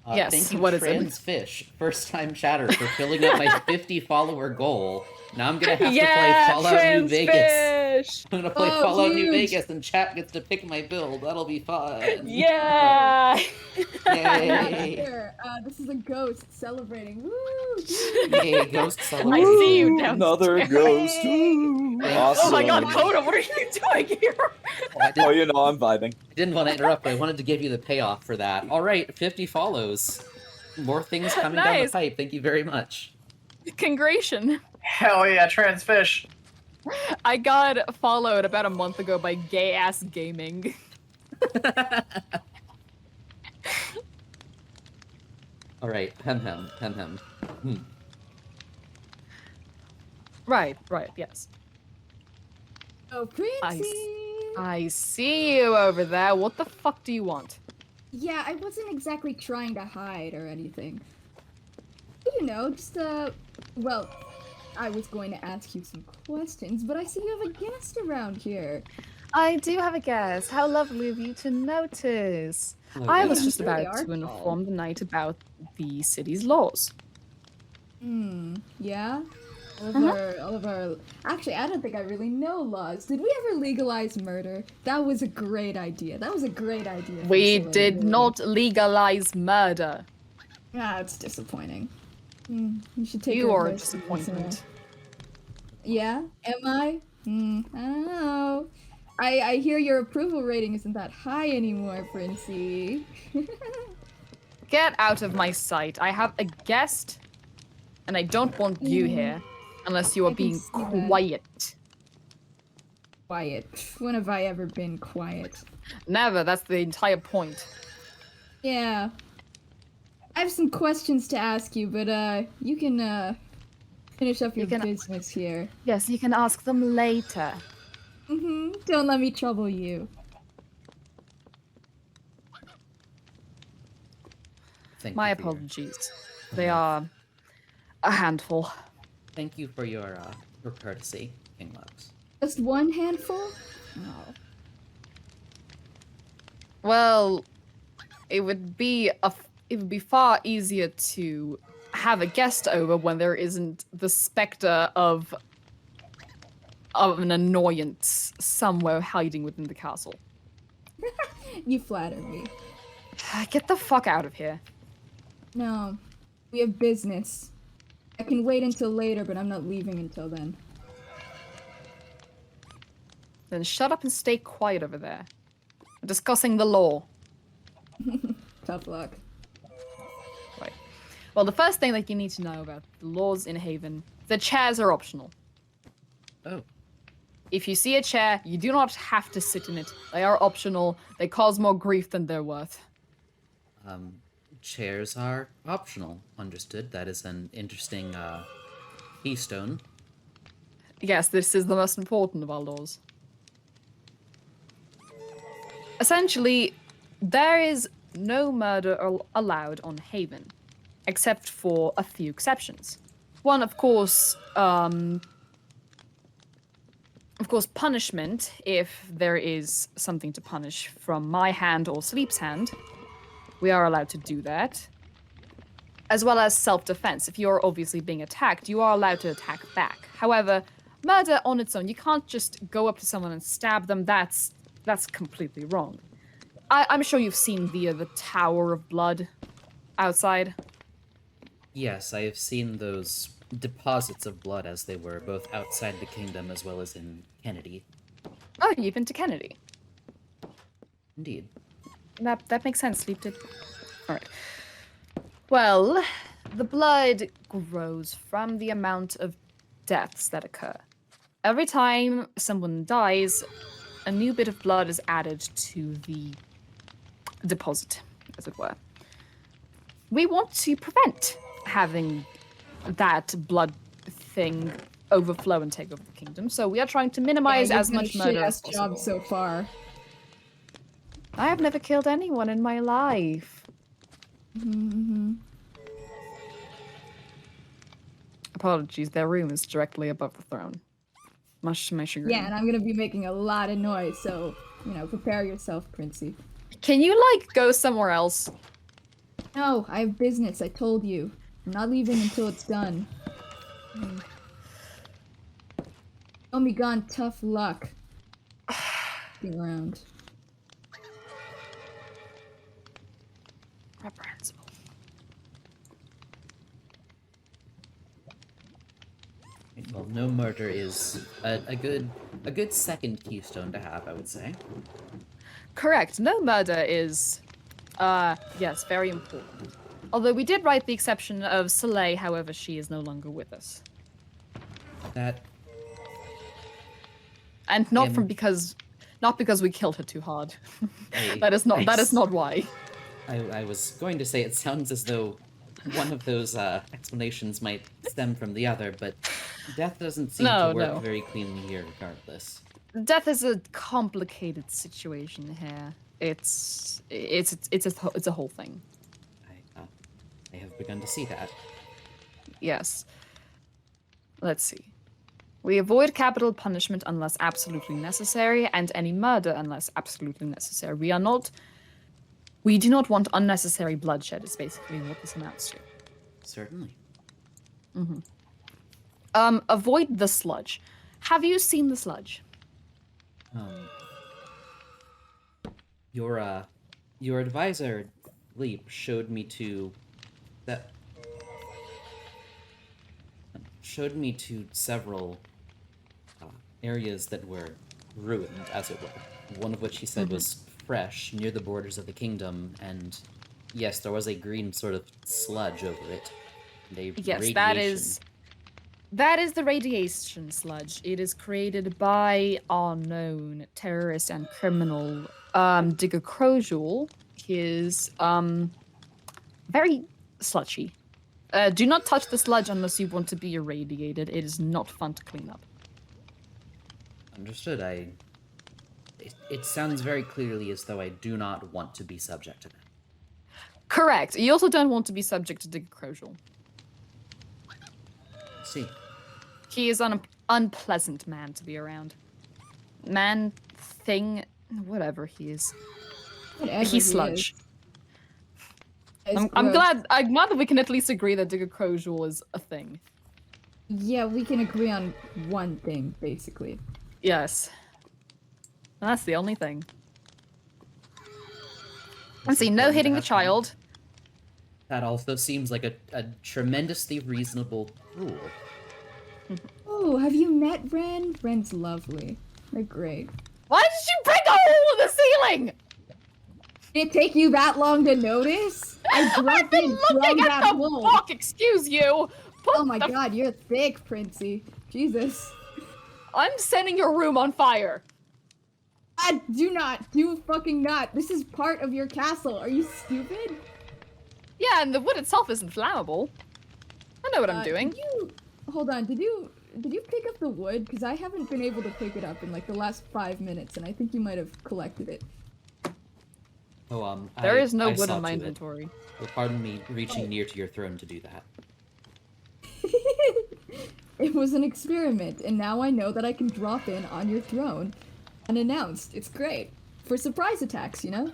Yes, Thank you, what is it? Transfish, first-time chatter, for filling up my 50-follower goal. Now I'm gonna have to play Yeah, Fallout New Vegas. Transfish! I'm gonna play Oh, Fallout New huge. Vegas, and chat gets to pick my build. That'll be fun. Yeah! Yay! There, this is a ghost celebrating. Woo! Yay, ghost I celebration. see you Another downstairs. ghost. Thanks. Awesome. Oh my god, Coda, what are you doing here? Oh, you know, I'm vibing. I didn't want to interrupt, but I wanted to give you the payoff for that. Alright, 50 follows. More things coming down the Nice. pipe. Thank you very much. Congration. Hell yeah, Transfish. I got followed about a month ago by Gay Ass Gaming. Alright, hem. Right, yes. Oh, Princey! I see you over there. What the fuck do you want? Yeah, I wasn't exactly trying to hide or anything. You know, just, well, I was going to ask you some questions, but I see you have a guest around here. I do have a guest. How lovely of you to notice. Oh, I yeah. was just Really about to artful. inform the knight about the city's laws. Yeah? Uh-huh. All of our... Actually, I don't think I really know laws. Did we ever legalize murder? That was a great idea. That was a great idea. for We Desolation, did really. not legalize murder. Ah, it's disappointing. You should take You a are a risk, disappointment. Yeah? Am I? I don't know. I hear your approval rating isn't that high anymore, Princey. Get out of my sight. I have a guest, and I don't want you here unless you I are can being see that. quiet. Quiet. When have I ever been quiet? Never. That's the entire point. Yeah. I have some questions to ask you, but, you can, Finish up your can- business here. Yes, you can ask them later. Don't let me trouble you. Thank My you for your- apologies. They are a handful. Thank you for your courtesy, King Lux. Just one handful? Oh. Well, it would be far easier to have a guest over when there isn't the specter of an annoyance somewhere hiding within the castle. You flatter me. Get the fuck out of here. No. We have business. I can wait until later, but I'm not leaving until then. Then shut up and stay quiet over there. We're discussing the law. Tough luck. Right. Well, the first thing that you need to know about the laws in Haven, the chairs are optional. Oh, If you see a chair, you do not have to sit in it. They are optional. They cause more grief than they're worth. chairs are optional. Understood. That is an interesting keystone. Yes, this is the most important of our laws. Essentially, there is no murder allowed on Haven, except for a few exceptions. One, of course, punishment, if there is something to punish from my hand or Sleep's hand. We are allowed to do that. As well as self-defense. If you're obviously being attacked, you are allowed to attack back. However, murder on its own, you can't just go up to someone and stab them. That's completely wrong. I'm sure you've seen the Tower of Blood outside. Yes, I have seen those deposits of blood as they were, both outside the kingdom as well as in Kennedy. Oh, you've been to Kennedy. Indeed. That makes sense, Sleep did. Alright. Well, the blood grows from the amount of deaths that occur. Every time someone dies, a new bit of blood is added to the deposit, as it were. We want to prevent having that blood thing overflow and take over the kingdom, so we are trying to minimize Yeah, as you've done much a murder as shit-ass job possible. so far. I have never killed anyone in my life. Apologies, their room is directly above the throne. Much to my chagrin. Yeah, and I'm gonna be making a lot of noise, so, prepare yourself, Princey. Can you, go somewhere else? No, I have business, I told you. I'm not leaving until it's done. Don't be gone, tough luck. Be around. Reprehensible. Well, no murder is a good second keystone to have, I would say. Correct. No murder is, yes, very important. Although we did write the exception of Soleil, however, she is no longer with us. That And not Him. not because we killed her too hard. I- that is not why. I was going to say it sounds as though one of those explanations might stem from the other, but death doesn't seem No, to work no. very cleanly here regardless. Death is a complicated situation here. It's a whole thing. I have begun to see that. Yes. Let's see. We avoid capital punishment unless absolutely necessary, and any murder unless absolutely necessary. We do not want unnecessary bloodshed, is basically what this amounts to. Certainly. Avoid the sludge. Have you seen the sludge? Your advisor, Leap, showed me to several areas that were ruined, as it were. One of which he said was fresh, near the borders of the kingdom, and yes, there was a green sort of sludge over it. And a Yes, radiation. that is the radiation sludge. It is created by our known terrorist and criminal Digger Crojul. He is very sludgy. Do not touch the sludge unless you want to be irradiated. It is not fun to clean up. Understood. It sounds very clearly as though I do not want to be subject to that. Correct. You also don't want to be subject to Digger Crosial. See. He is an unpleasant man to be around. Man, thing, whatever he is. Whatever he He's is. sludge. It's I'm gross. glad that we can at least agree that Digger Crosial is a thing. Yeah, we can agree on one thing, basically. Yes. And that's the only thing. Let's see, no Important to hitting the have fun. child. That also seems like a tremendously reasonable rule. Oh, have you met Ren? Ren's lovely. They're great. Why did you break a hole in the ceiling? Did it take you that long to notice? I I've dropped been in looking from at that the hole. book, excuse you! Put Oh my the- god, you're thick, Princey. Jesus. I'm setting your room on fire. I do not. Do fucking not. This is part of your castle. Are you stupid? Yeah, and the wood itself isn't flammable. I know what I'm doing. Did you... Hold on, did you pick up the wood? Because I haven't been able to pick it up in like the last 5 minutes, and I think you might have collected it. Oh, There is no I wood saw in my to it. inventory. Well, pardon me reaching near to your throne to do that. It was an experiment, and now I know that I can drop in on your throne unannounced. It's great. For surprise attacks, you know?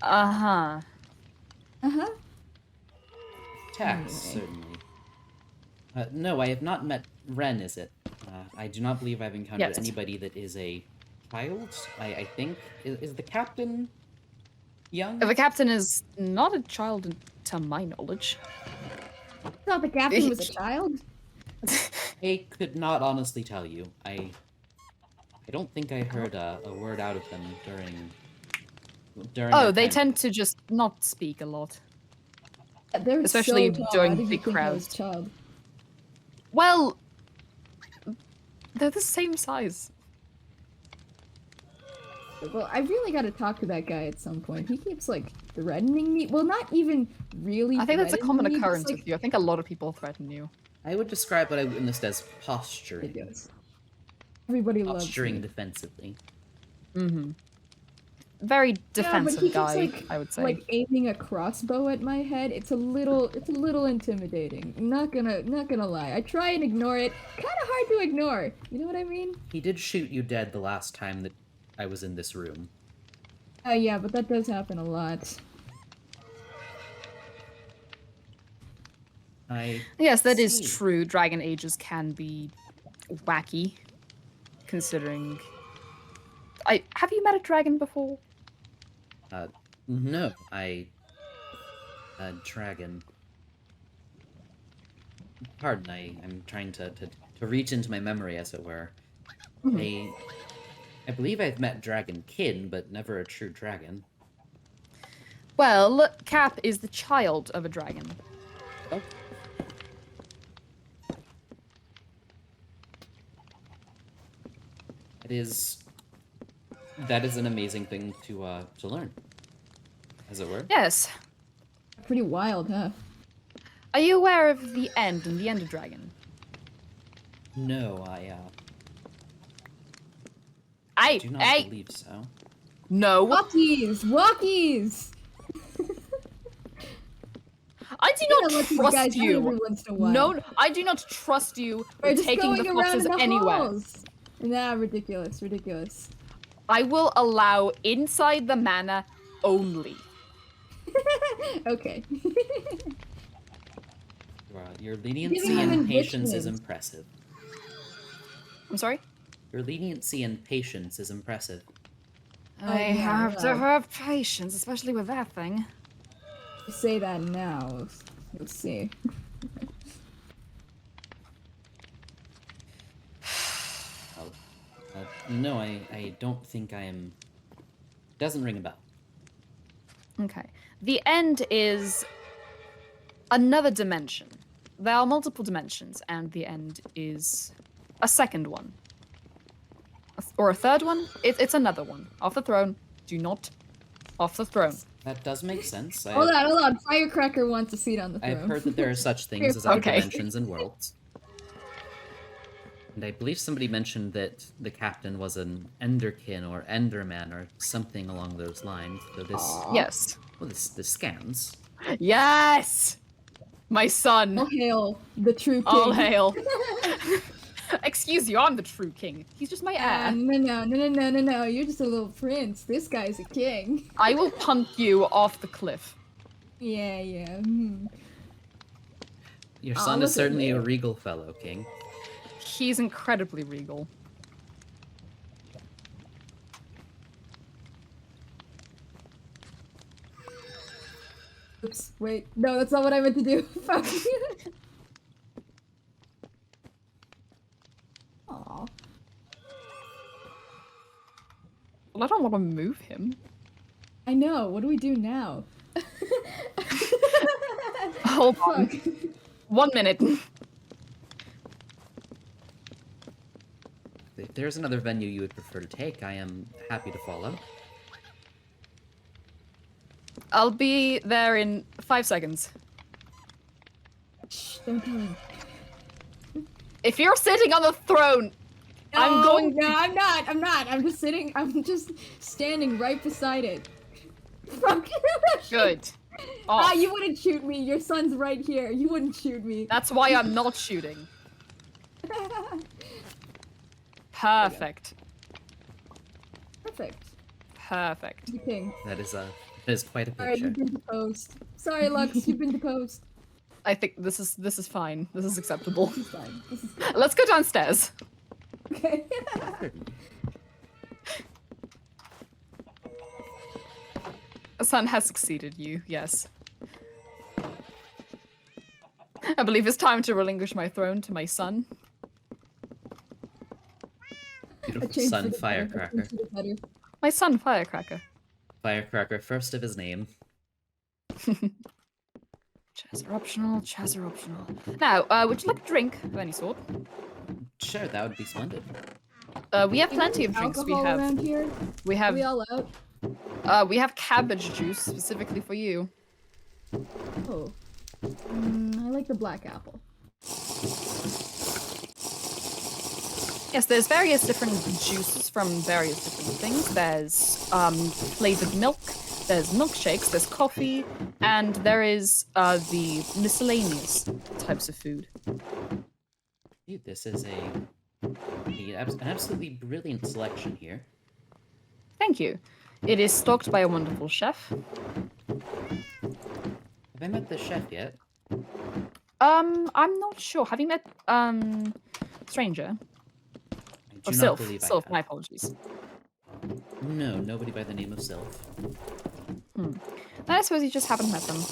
Uh-huh. Uh-huh. Tax, Anyway. certainly. No, I have not met Ren, is it? I do not believe I've encountered Yes. anybody that is a child. I think. Is the captain young? The captain is not a child to my knowledge. I thought the captain was a child. I could not honestly tell you. I don't think I heard a word out of them during Oh, that they time. tend to just not speak a lot. They're Especially so tall. during How did you big think I crowds. was child? Well, they're the same size. Well, I really got to talk to that guy at some point. He keeps like threatening me. Well, not even really. I think that's a common threatening me, occurrence just, like, with you. I think a lot of people threaten you. I would describe what I witnessed as posturing. ridiculous. Everybody loves Posturing me. defensively. Mm-hmm. Very Yeah, but defensive he keeps, guy, like, I would say. Like aiming a crossbow at my head. It's a little intimidating. I'm not gonna lie. I try and ignore it. Kind of hard to ignore. You know what I mean? He did shoot you dead the last time that I was in this room. Yeah, but that does happen a lot. Yes, that is see. true. Dragon Ages can be wacky, considering. Have you met a dragon before? No, a dragon. Pardon, I'm trying to reach into my memory, as it were. I believe I've met dragonkin, but never a true dragon. Well, Cap is the child of a dragon. Oh. That is an amazing thing to learn, as it were. Yes. Pretty wild, huh? Are you aware of the End and the Ender Dragon? No, I I do not believe so. No. Walkies! Walkies! I do You not know what these trust guys do every you. once in a while. No, I do not trust you We're with just taking going the around foxes in the anywhere. halls. Nah, ridiculous, ridiculous. I will allow inside the manor only. Okay. Your leniency Giving them and patience is enrichment. impressive. I'm sorry? Your leniency and patience is impressive. I yeah, have to well. have patience, especially with that thing. You say that now. You'll see. No, I don't think I am... Doesn't ring a bell. Okay. The End is another dimension. There are multiple dimensions, and the End is a second one. Or a third one? It's another one. Off the throne. Do not. Off the throne. That does make sense. Hold on. Firecracker wants a seat on the throne. I've heard that there are such things as other Okay. dimensions and worlds. And I believe somebody mentioned that the captain was an Enderkin or Enderman or something along those lines. So this, Aw. Yes. well, this scans. Yes! My son. All hail the true king. All hail. Excuse you, I'm the true king. He's just my heir. No. You're just a little prince. This guy's a king. I will punt you off the cliff. Yeah. Your Aw, son look is at certainly a you. regal fellow, King. He's incredibly regal. Oops, wait. No, that's not what I meant to do. Fuck. Aw. Well, I don't want to move him. I know. What do we do now? Hold on. Fuck. 1 minute. If there's another venue you would prefer to take, I am happy to follow. I'll be there in 5 seconds. Shh, don't tell him. If you're sitting on the throne, I'm going. No, I'm not. I'm just sitting. I'm just standing right beside it. Fuck. Good. Ah, Off. you wouldn't shoot me. Your son's right here. You wouldn't shoot me. That's why I'm not shooting. Perfect. Perfect. Perfect. The king. That is quite a Alright, picture. you've been deposed. Sorry, Lux, you've been deposed. I think this is fine. This is acceptable. This is fine. This is good. Let's go downstairs. Okay. Certainly. Son has succeeded you, yes. I believe it's time to relinquish my throne to my son. I Beautiful changed son, to the better. I Firecracker. changed to the better. My son, Firecracker. Firecracker, first of his name. Chairs are optional, chairs are optional. Now, would you like a drink of any sort? Sure, that would be splendid. We have plenty of drinks. Alcohol around here? We Are have we all out? we have cabbage juice specifically for you. Oh. I like the black apple. Yes, there's various different juices from various different things. There's flavored milk, there's milkshakes, there's coffee, and there is the miscellaneous types of food. Dude, this is an absolutely brilliant selection here. Thank you. It is stocked by a wonderful chef. Have I met the chef yet? I'm not sure. Have you met Stranger? I Or do not Sylph. believe I Sylph, have. my apologies. No, nobody by the name of Sylph. I suppose you just haven't met them.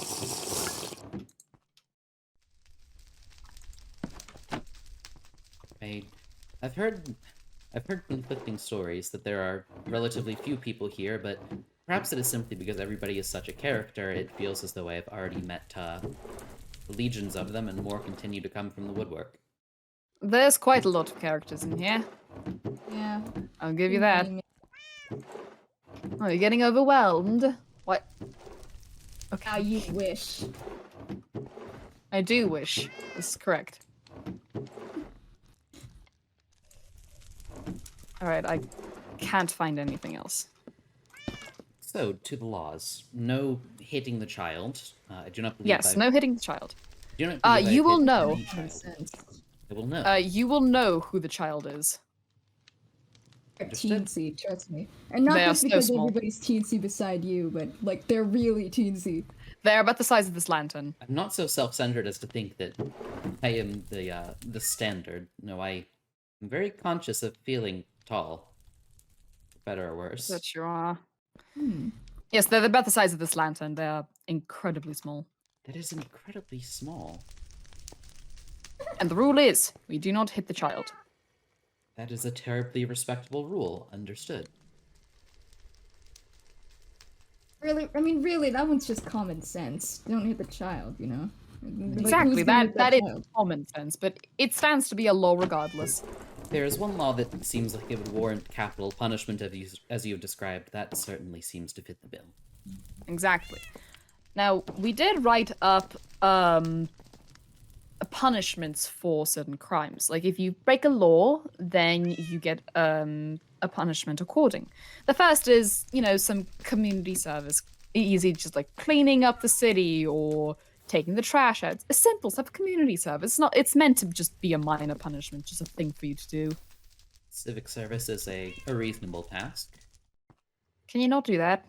I've heard conflicting stories that there are relatively few people here, but perhaps it is simply because everybody is such a character, it feels as though I have already met legions of them, and more continue to come from the woodwork. There's quite a lot of characters in here. Yeah. I'll give you that. Oh, you're getting overwhelmed? What? Okay. Ah, you wish. I do wish. This is correct. Alright, I can't find anything else. So, to the laws. No hitting the child. I do not believe Yes, I've- no hitting the child. I do not believe you I've will hit know. any child. I will know. You will know who the child is. They're Understood. teensy, trust me. And not They are just so because small. everybody's teensy beside you, but like they're really teensy. They're about the size of this lantern. I'm not so self-centered as to think that I am the standard. No, I am very conscious of feeling tall, for better or worse. That you are. Hmm. Yes, they're about the size of this lantern. They are incredibly small. That is incredibly small. And the rule is, we do not hit the child. That is a terribly respectable rule. Understood. Really, I mean, really, that one's just common sense. Don't hit the child, you know? Like, Exactly, who's gonna that hit is child? common sense, but it stands to be a law regardless. There is one law that seems like it would warrant capital punishment as you have described. That certainly seems to fit the bill. Exactly. Now, we did write up punishments for certain crimes. Like if you break a law, then you get a punishment according. The first is, some community service. Easy, just like cleaning up the city or taking the trash out. A simple stuff, community service. It's meant to just be a minor punishment, just a thing for you to do. Civic service is a reasonable task. Can you not do that?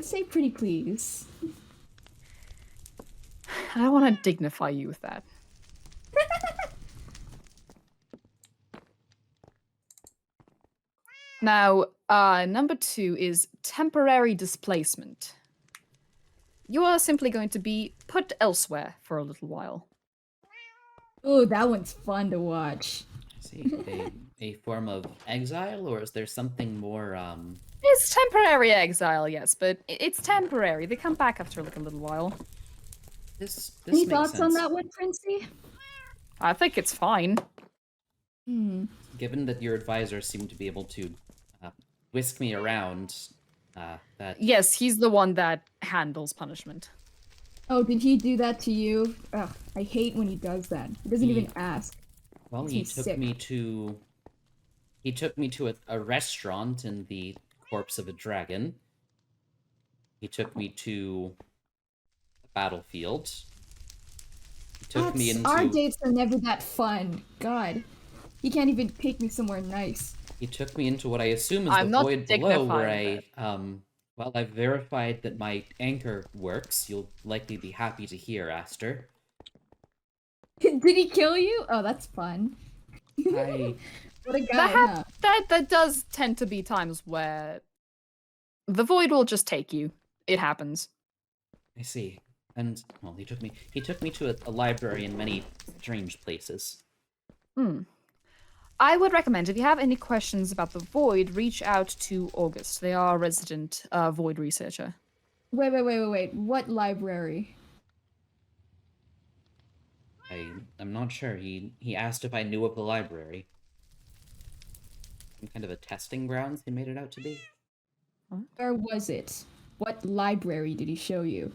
Say pretty please. I don't want to dignify you with that. Now, number 2 is temporary displacement. You are simply going to be put elsewhere for a little while. Oh, that one's fun to watch. I see. A form of exile, or is there something more, It's temporary exile, yes, but it's temporary. They come back after like a little while. This Any makes thoughts on sense. that one, Princey? I think it's fine. Given that your advisor seemed to be able to whisk me around, that... Yes, he's the one that handles punishment. Oh, did he do that to you? Ugh, I hate when he does that. He doesn't even ask. Well, Makes he me took sick. me to... He took me to a restaurant in the corpse of a dragon. He took me to a battlefield. He took me into... Our dates are never that fun. God. He can't even take me somewhere nice. He took me into what I assume is I'm the not void below, where dignifying well, I've verified that my anchor works. You'll likely be happy to hear, Aster. Did he kill you? Oh, that's fun. I... What a guy, huh? That does tend to be times where the void will just take you. It happens. I see. And, well, he took me to a library in many strange places. I would recommend, if you have any questions about the void, reach out to August. They are a resident void researcher. Wait. What library? I'm not sure. He asked if I knew of the library. Some kind of a testing grounds he made it out to be. Where was it? What library did he show you?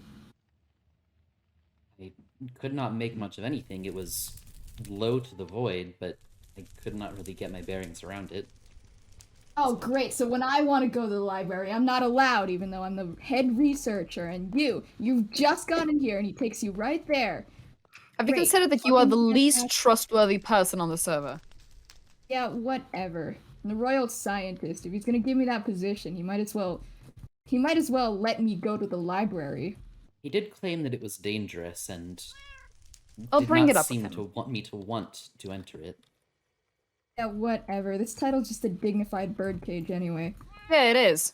I could not make much of anything. It was low to the void, but I could not really get my bearings around it. Oh, great. So when I want to go to the library, I'm not allowed, even though I'm the head researcher, and you've just gotten here, and he takes you right there. Have you Great. considered that you are the Fucking least fantastic. trustworthy person on the server? Yeah, whatever. The royal scientist, if he's gonna give me that position, he might as well let me go to the library. He did claim that it was dangerous, and I'll did bring not it up with seem him. to want to enter it. Yeah, whatever. This title's just a dignified birdcage anyway. Yeah, it is.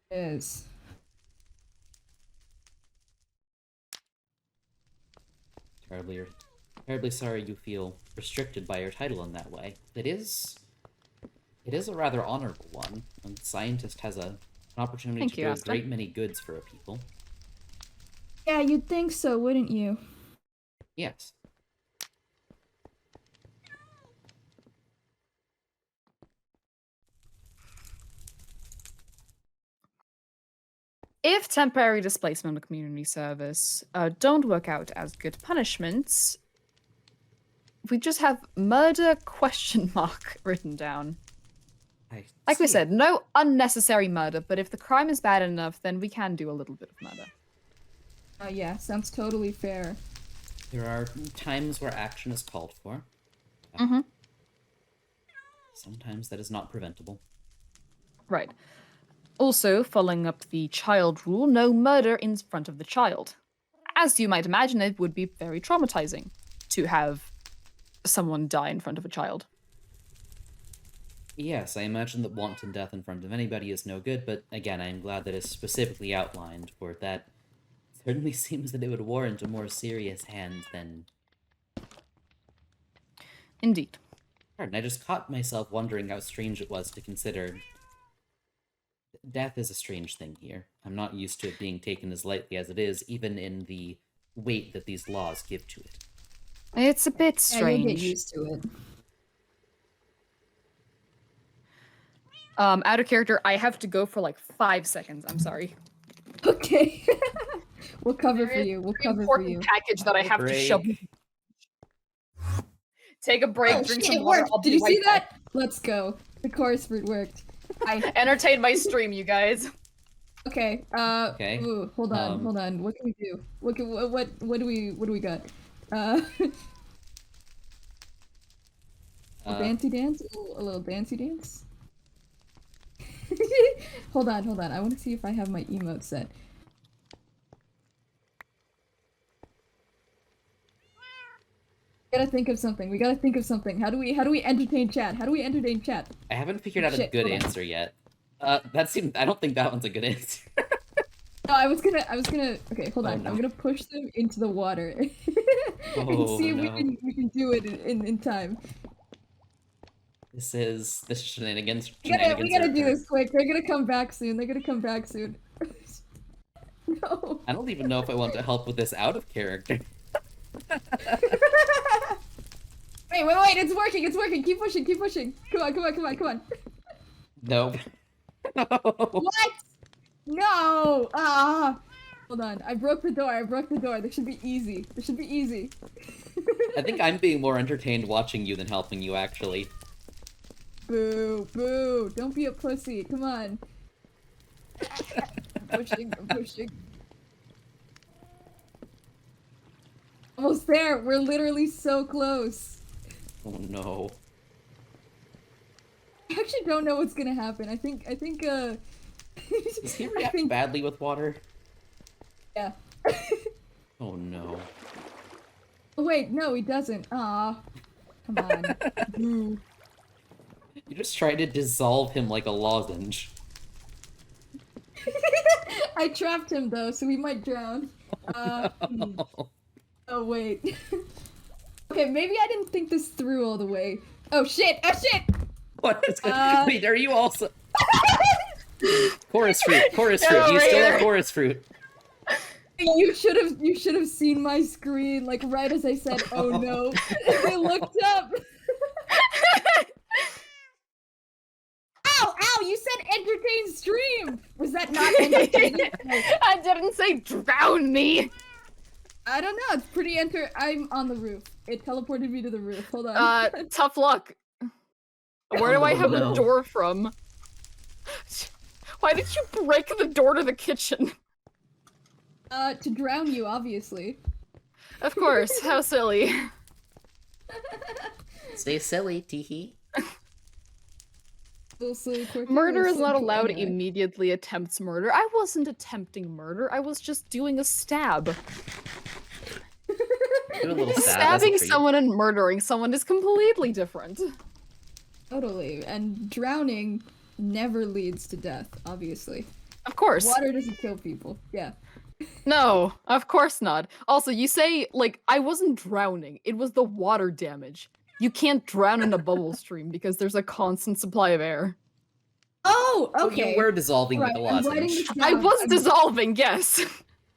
It is. Terribly sorry you feel restricted by your title in that way. It is a rather honorable one. A scientist has an opportunity Thank to you, do a Asta. great many goods for a people. Yeah, you'd think so, wouldn't you? Yes. If temporary displacement or community service don't work out as good punishments, we just have murder question mark written down. Like we said, no unnecessary murder, but if the crime is bad enough, then we can do a little bit of murder. Yeah, sounds totally fair. There are times where action is called for. Mm-hmm. Sometimes that is not preventable. Right. Also, following up the child rule, no murder in front of the child. As you might imagine, it would be very traumatizing to have someone die in front of a child. Yes, I imagine that wanton death in front of anybody is no good, but again, I am glad that it's specifically outlined, for that certainly seems that it would warrant a more serious hand than... Indeed. Pardon, I just caught myself wondering how strange it was to consider... Death is a strange thing here. I'm not used to it being taken as lightly as it is, even in the weight that these laws give to it. It's a bit Yeah, you'll get strange. used to it. Out of character, I have to go for like 5 seconds. I'm sorry. Okay. We'll cover There for is you. We'll very cover for important you. package that I have to shove. Break. Take a break, Oh drink shit, some it water. worked! I'll Did be you see right back. that? Let's go. The chorus fruit worked. Entertain my stream, you guys. Okay. Okay, Ooh, hold on. What can we do? What do we got? A dancey dance? A little dancey dance? Hold on. I want to see if I have my emote set. We gotta think of something. How do we entertain chat? I haven't figured out a Shit, good hold on. answer yet. That seemed. I don't think that one's a good answer. No, I was gonna. Okay, hold Oh, on. no. I'm gonna push them into the water and Oh, see if no. we can do it in time. This is the shenanigans. We gotta do are- this quick. They're gonna come back soon. No. I don't even know if I want to help with this out of character. Wait! It's working. Keep pushing. Come on. Nope. No. What? No! Ah! Hold on. I broke the door. This should be easy. I think I'm being more entertained watching you than helping you, actually. Boo! Don't be a pussy. Come on. I'm pushing. Almost there. We're literally so close. Oh no. I actually don't know what's gonna happen. I think Does he react badly with water? Yeah. Oh no. Oh, wait, no, he doesn't. Aw. Come on. Boo. You just tried to dissolve him like a lozenge. I trapped him though, so he might drown. Oh wait. Okay, maybe I didn't think this through all the way. Oh shit! What is going Wait, are you also Chorus fruit. Get You over still here. have chorus fruit. You should have seen my screen, like right as I said, oh no. I looked up. Ow, you said entertain stream! Was that not entertaining? I didn't say drown me. I don't know, it's pretty I'm on the roof. It teleported me to the roof. Hold on. Tough luck. Where do I have no. a door from? Why did you break the door to the kitchen? To drown you, obviously. Of course, how silly. Stay silly, teehee. Little silly quirky, Murder little is not silly- allowed anyway. immediately attempts murder. I wasn't attempting murder, I was just doing a stab. Do a little stab as a Stabbing treat. someone and murdering someone is completely different. Totally, and drowning never leads to death, obviously. Of course. Water doesn't kill people. Yeah. No, of course not. Also, you say, like, I wasn't drowning. It was the water damage. You can't drown in a bubble stream because there's a constant supply of air. Oh, Oh, okay. you were dissolving Right, with a I'm writing lozenge. this down. I was dissolving, yes.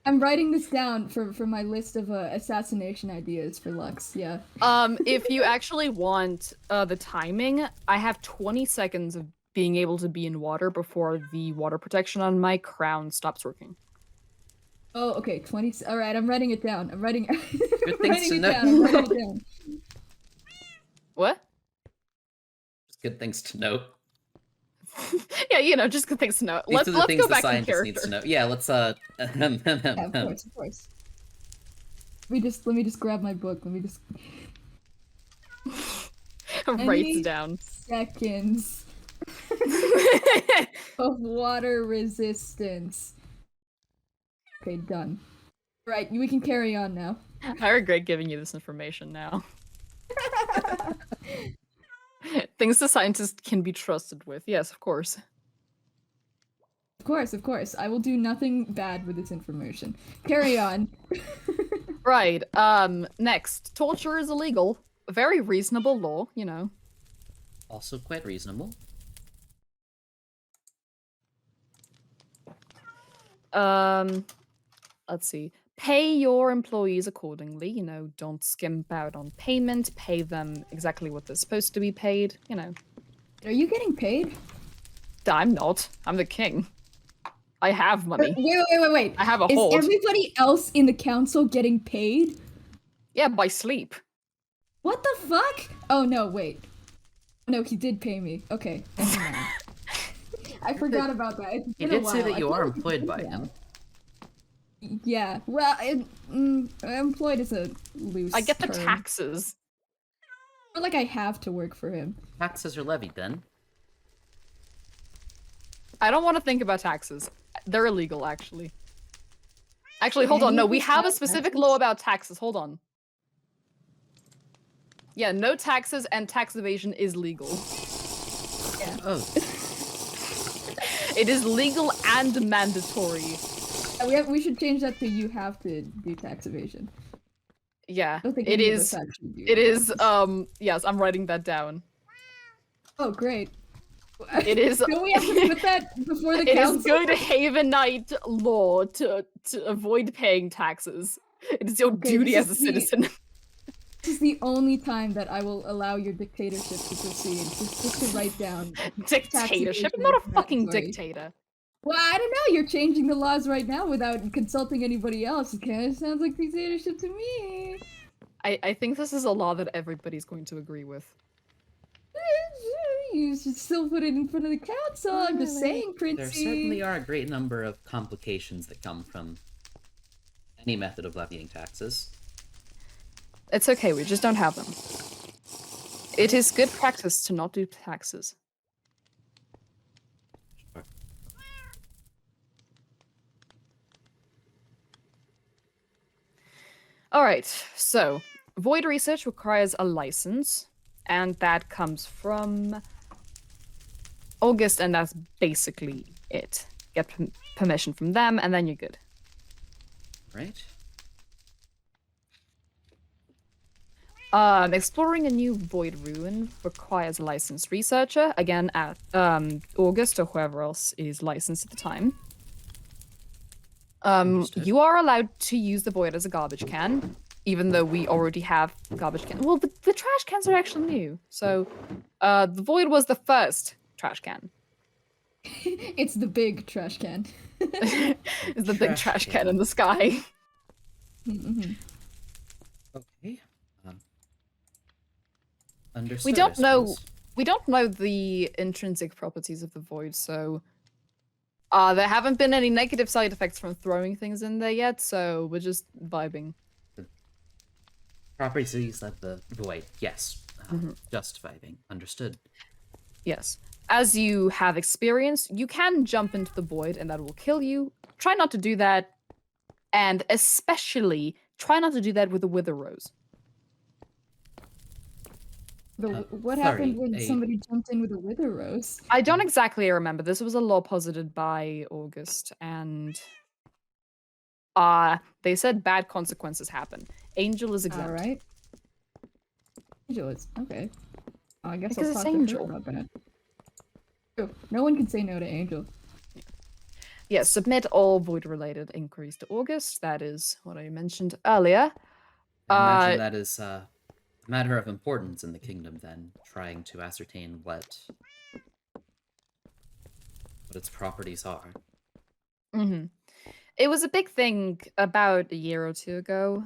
I'm writing this down for my list of assassination ideas for Lux. Yeah. If you actually want the timing, I have 20 seconds of being able to be in water before the water protection on my crown stops working. Oh, okay. 20. All right, I'm writing it down. I'm writing. Good things to I'm know. writing it down. What? Just good things to note. Yeah, you know, just good things to know. These Let's are the go things the back to scientist character. needs to know. Yeah, let's Yeah, of course. Let me just grab my book. Let me just Writes Any- down. seconds of water resistance. Okay, done. Right, we can carry on now. I regret giving you this information now. Things the scientist can be trusted with. Yes, of course. Of course. I will do nothing bad with this information. Carry on. Right. Next. Torture is illegal. A very reasonable law, you know. Also quite reasonable. Let's see. Pay your employees accordingly, you know, don't skimp out on payment, pay them exactly what they're supposed to be paid, you know. Are you getting paid? I'm not. I'm the king. I have money. Wait. I have a Is hoard. everybody else in the council getting paid? Yeah, by sleep. What the fuck? Oh no, wait. No, he did pay me. Okay, never mind. I forgot about that. It's He been a did say while. that you I are feel like it's employed been by a while. him. Yeah, well, employed is a loose I get the term. taxes. I feel like I have to work for him. Taxes are levied then. I don't want to think about taxes. They're illegal, actually. Actually, hold on. Any No, of we us have a have specific taxes? law about taxes. Hold on. Yeah, no taxes and tax evasion is legal. Oh, It is legal and mandatory. We should change that to you have to do tax evasion. Yeah, I don't think it any of us is. actually do. It is. Yes, I'm writing that down. Oh, great. It is. Don't we have to put that before the It is council? good Havenite law to avoid paying taxes. It is your Okay, duty this as a is the- citizen. This is the only time that I will allow your dictatorship to proceed. Just to write down. Dictatorship? I'm evasion not a is fucking mandatory. dictator. Well, I don't know. You're changing the laws right now without consulting anybody else. It kind of sounds like dictatorship to me. I think this is a law that everybody's going to agree with. You should still put it in front of the council. I'm just saying, Princey. there certainly are a great number of complications that come from any method of levying taxes. It's okay, we just don't have them. It is good practice to not do taxes. Alright, so void research requires a license, and that comes from August, and that's basically it. Get permission from them, and then you're good. Right? Exploring a new void ruin requires a licensed researcher, again at August or whoever else is licensed at the time. Understood. You are allowed to use the void as a garbage can, even though we already have garbage cans. Well, the trash cans are actually new, so the void was the first trash can. It's the big trash can. It's the big trash can in the sky. Mhm. Okay. Understood. We I don't know. suppose. We don't know the intrinsic properties of the void, so there haven't been any negative side effects from throwing things in there yet. So we're just vibing. Properties of the void. Yes. Just vibing. Understood. Yes. As you have experience, you can jump into the void and that will kill you. Try not to do that. And especially, try not to do that with a wither rose. What sorry, happened when a- somebody jumped in with a wither rose? I don't exactly remember. This was a law posited by August, and they said bad consequences happen. Angel is exempt. All right. Angel is okay. I guess Because I'll it's talk to her Angel. about that. Oh, no one can say no to Angel. Yes, submit all void-related inquiries to August. That is what I mentioned earlier. I imagine that is a matter of importance in the kingdom, then, trying to ascertain what its properties are. Mm-hmm. It was a big thing about a year or two ago.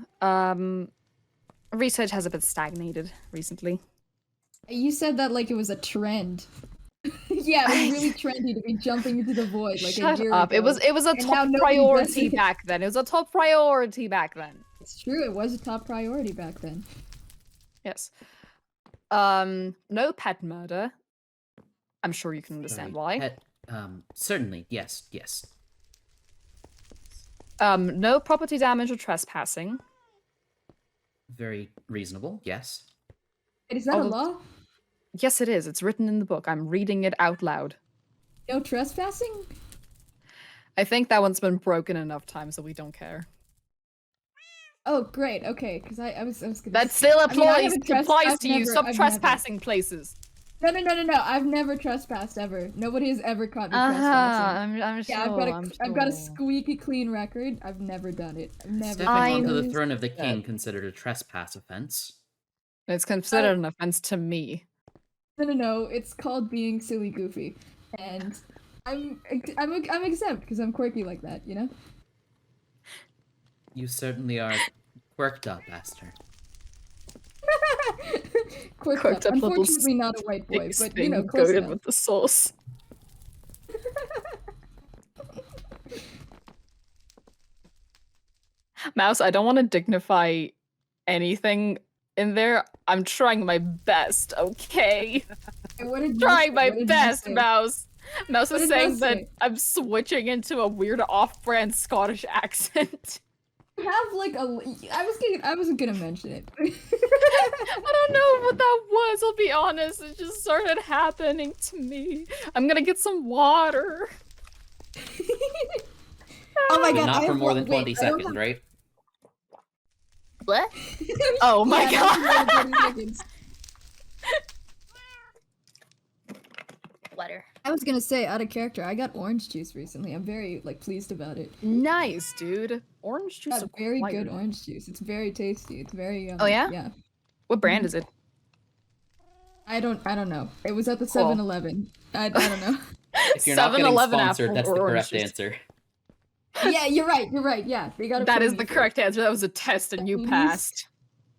Research has a bit stagnated recently. You said that like it was a trend. Yeah, it was really trendy to be jumping into the void like Shut a year up! ago. It was a and now top nobody does priority it. back then. It was a top priority back then. It's true, it was a top priority back then. Yes. No pet murder. I'm sure you can understand why. Certainly, yes. No property damage or trespassing. Very reasonable, yes. Wait, is that a Oh, law? Yes, it is. It's written in the book. I'm reading it out loud. No trespassing? I think that one's been broken enough times that we don't care. Oh, great. Okay, because I was gonna. That still I mean, I applies, haven't applies to you. never- Stop I've trespassing places. No. I've never trespassed ever. Nobody has ever caught me Uh-huh. trespassing. I'm sure. Yeah, I've got a sure. squeaky clean record. I've never done it. I've never. Stepping I onto the know throne of the that. king considered a trespass offense. It's considered an offense to me. No. It's called being silly goofy. and I'm exempt because I'm quirky like that, you know. You certainly are quirked up, Aster. Quirked up. little Unfortunately, not a white boy, sticks but you know, thing close coated enough. with the sauce. Mouse, I don't want to dignify anything in there. I'm trying my best, okay? What did you Trying say? my What did you best, say? Mouse. Mouse What is did saying Mouse that say? I'm switching into a weird off-brand Scottish accent. You have like a. I wasn't gonna mention it. I don't know what that was, I'll be honest. It just started happening to me. I'm gonna get some water. Oh my But god! not I for have more than wait, 20 I don't seconds, have- right? What? Oh my Yeah, not for more than god. 20 seconds. Water. I was gonna say, out of character, I got orange juice recently. I'm very like pleased about it. Nice, dude. Orange juice. Got very good acquired. orange juice. It's very tasty. It's very Oh, yeah? Yeah. What brand is it? I don't know. It was at the Cool. 7-Eleven. I don't know. If you're not getting 7-Eleven sponsored, apple that's or the orange correct juice? answer. Yeah, you're right. You're right. Yeah, they got. That is the correct answer. That was a test and you At least- passed.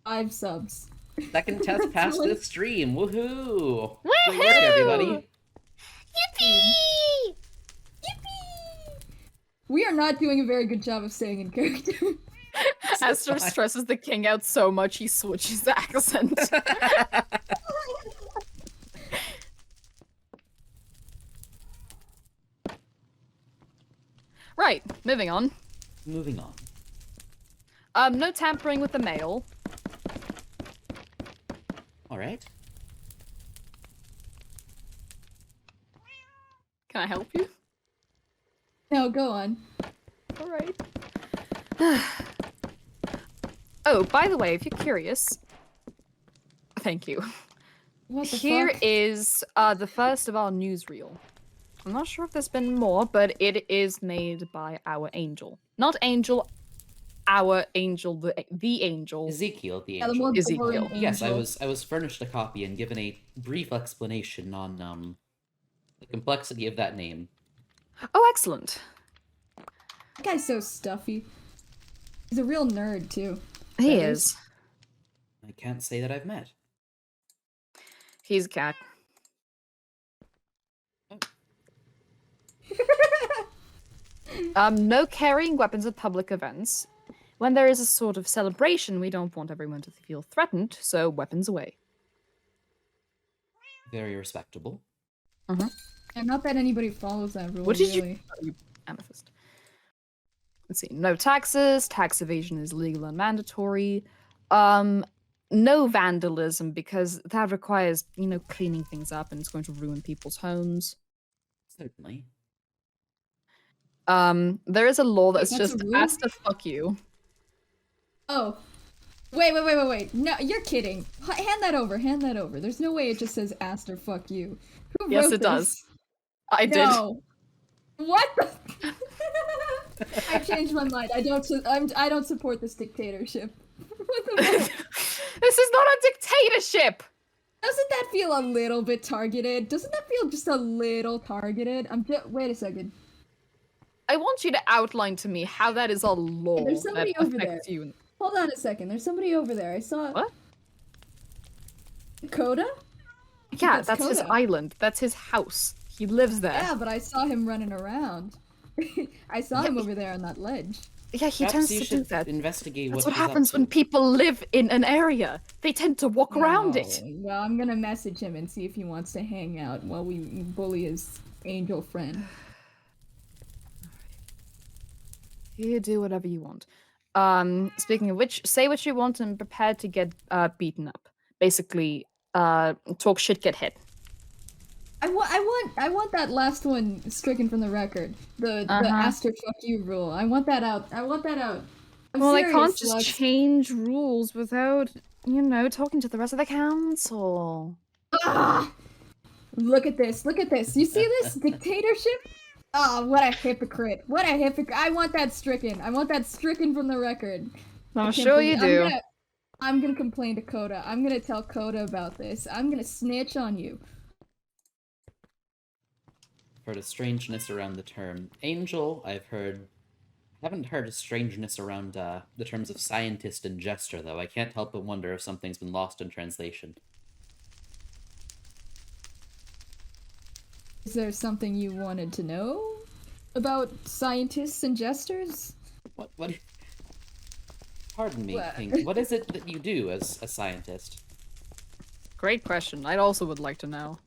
5 subs. Second test passed Really? this stream. Woohoo! Good Woohoo! work, everybody. Yippee! We are not doing a very good job of staying in character. Aster stresses the king out so much he switches accent. Right, moving on. Moving on. No tampering with the mail. All right. Can I help you? No, go on. All right. Oh, by the way, if you're curious, thank you. What the Here fuck? is the first of our newsreel. I'm not sure if there's been more, but it is made by our angel. Not angel, our angel, the angel. Ezekiel, the Yeah, the angel. more Ezekiel. boring Yes, I angel. was furnished a copy and given a brief explanation on the complexity of that name. Oh, excellent. That guy's so stuffy. He's a real nerd too. He That is. I can't say that I've met. He's a cat. No carrying weapons at public events. When there is a sort of celebration, we don't want everyone to feel threatened, so weapons away. Very respectable. And not that anybody follows that rule. What did you- really. Amethyst. Let's see. No taxes. Tax evasion is legal and mandatory. No vandalism because that requires, cleaning things up and it's going to ruin people's homes. Certainly. There is a law that's Wait, that's just a rule? asked to fuck you. Oh. Wait. No, you're kidding. Hand that over. Hand that over. There's no way it just says Aster fuck you. Who Yes, wrote it does. this? I did. No. What the? I changed my mind. I don't support this dictatorship. What the fuck? This is not a dictatorship. Doesn't that feel a little bit targeted? Doesn't that feel just a little targeted? Wait a second. I want you to outline to me how that is a law there's that somebody over affects there. you. Hold on a second. There's somebody over there. I saw. What? Coda? Yeah, That's that's his Coda. island. That's his house. He lives there. Yeah, but I saw him running around. I saw him over there on that ledge. Yeah, he Perhaps tends you to do should that. investigate That's what what he's up happens when to. people live in an area. They tend to walk around it. No. Well, I'm gonna message him and see if he wants to hang out while we bully his angel friend. You do whatever you want. Speaking of which, say what you want and prepare to get beaten up. Basically, talk shit, get hit. I want that last one stricken from the record. The Aster fuck you rule. I want that out. I'm Well, serious, they can't just slugs. change rules without, talking to the rest of the council. Ah! Look at this. Look at this. You see this dictatorship? Oh, what a hypocrite. What a hypocrite. I want that stricken. I want that stricken from the record. I'm I can't sure you believe- do. I'm gonna complain to Coda. I'm gonna tell Coda about this. I'm gonna snitch on you. heard a strangeness around the term angel. Haven't heard a strangeness around the terms of scientist and jester, though. I can't help but wonder if something's been lost in translation. Is there something you wanted to know about scientists and jesters? What? Pardon me, What? King. What is it that you do as a scientist? Great question. I also would like to know.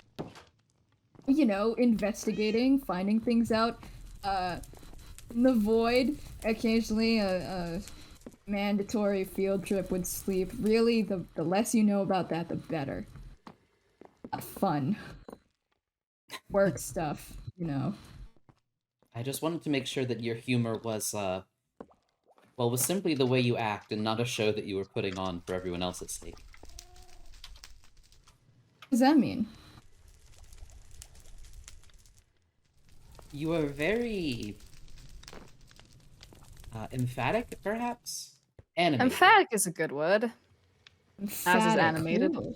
You know, investigating, finding things out, in the void, occasionally a mandatory field trip with sleep. Really, the less you know about that, the better. Fun. Work stuff, you know. I just wanted to make sure that your humor was was simply the way you act and not a show that you were putting on for everyone else's sake. What does that mean? You are very emphatic, perhaps? Animated. Emphatic is a good word. Emphatic, animated. cool.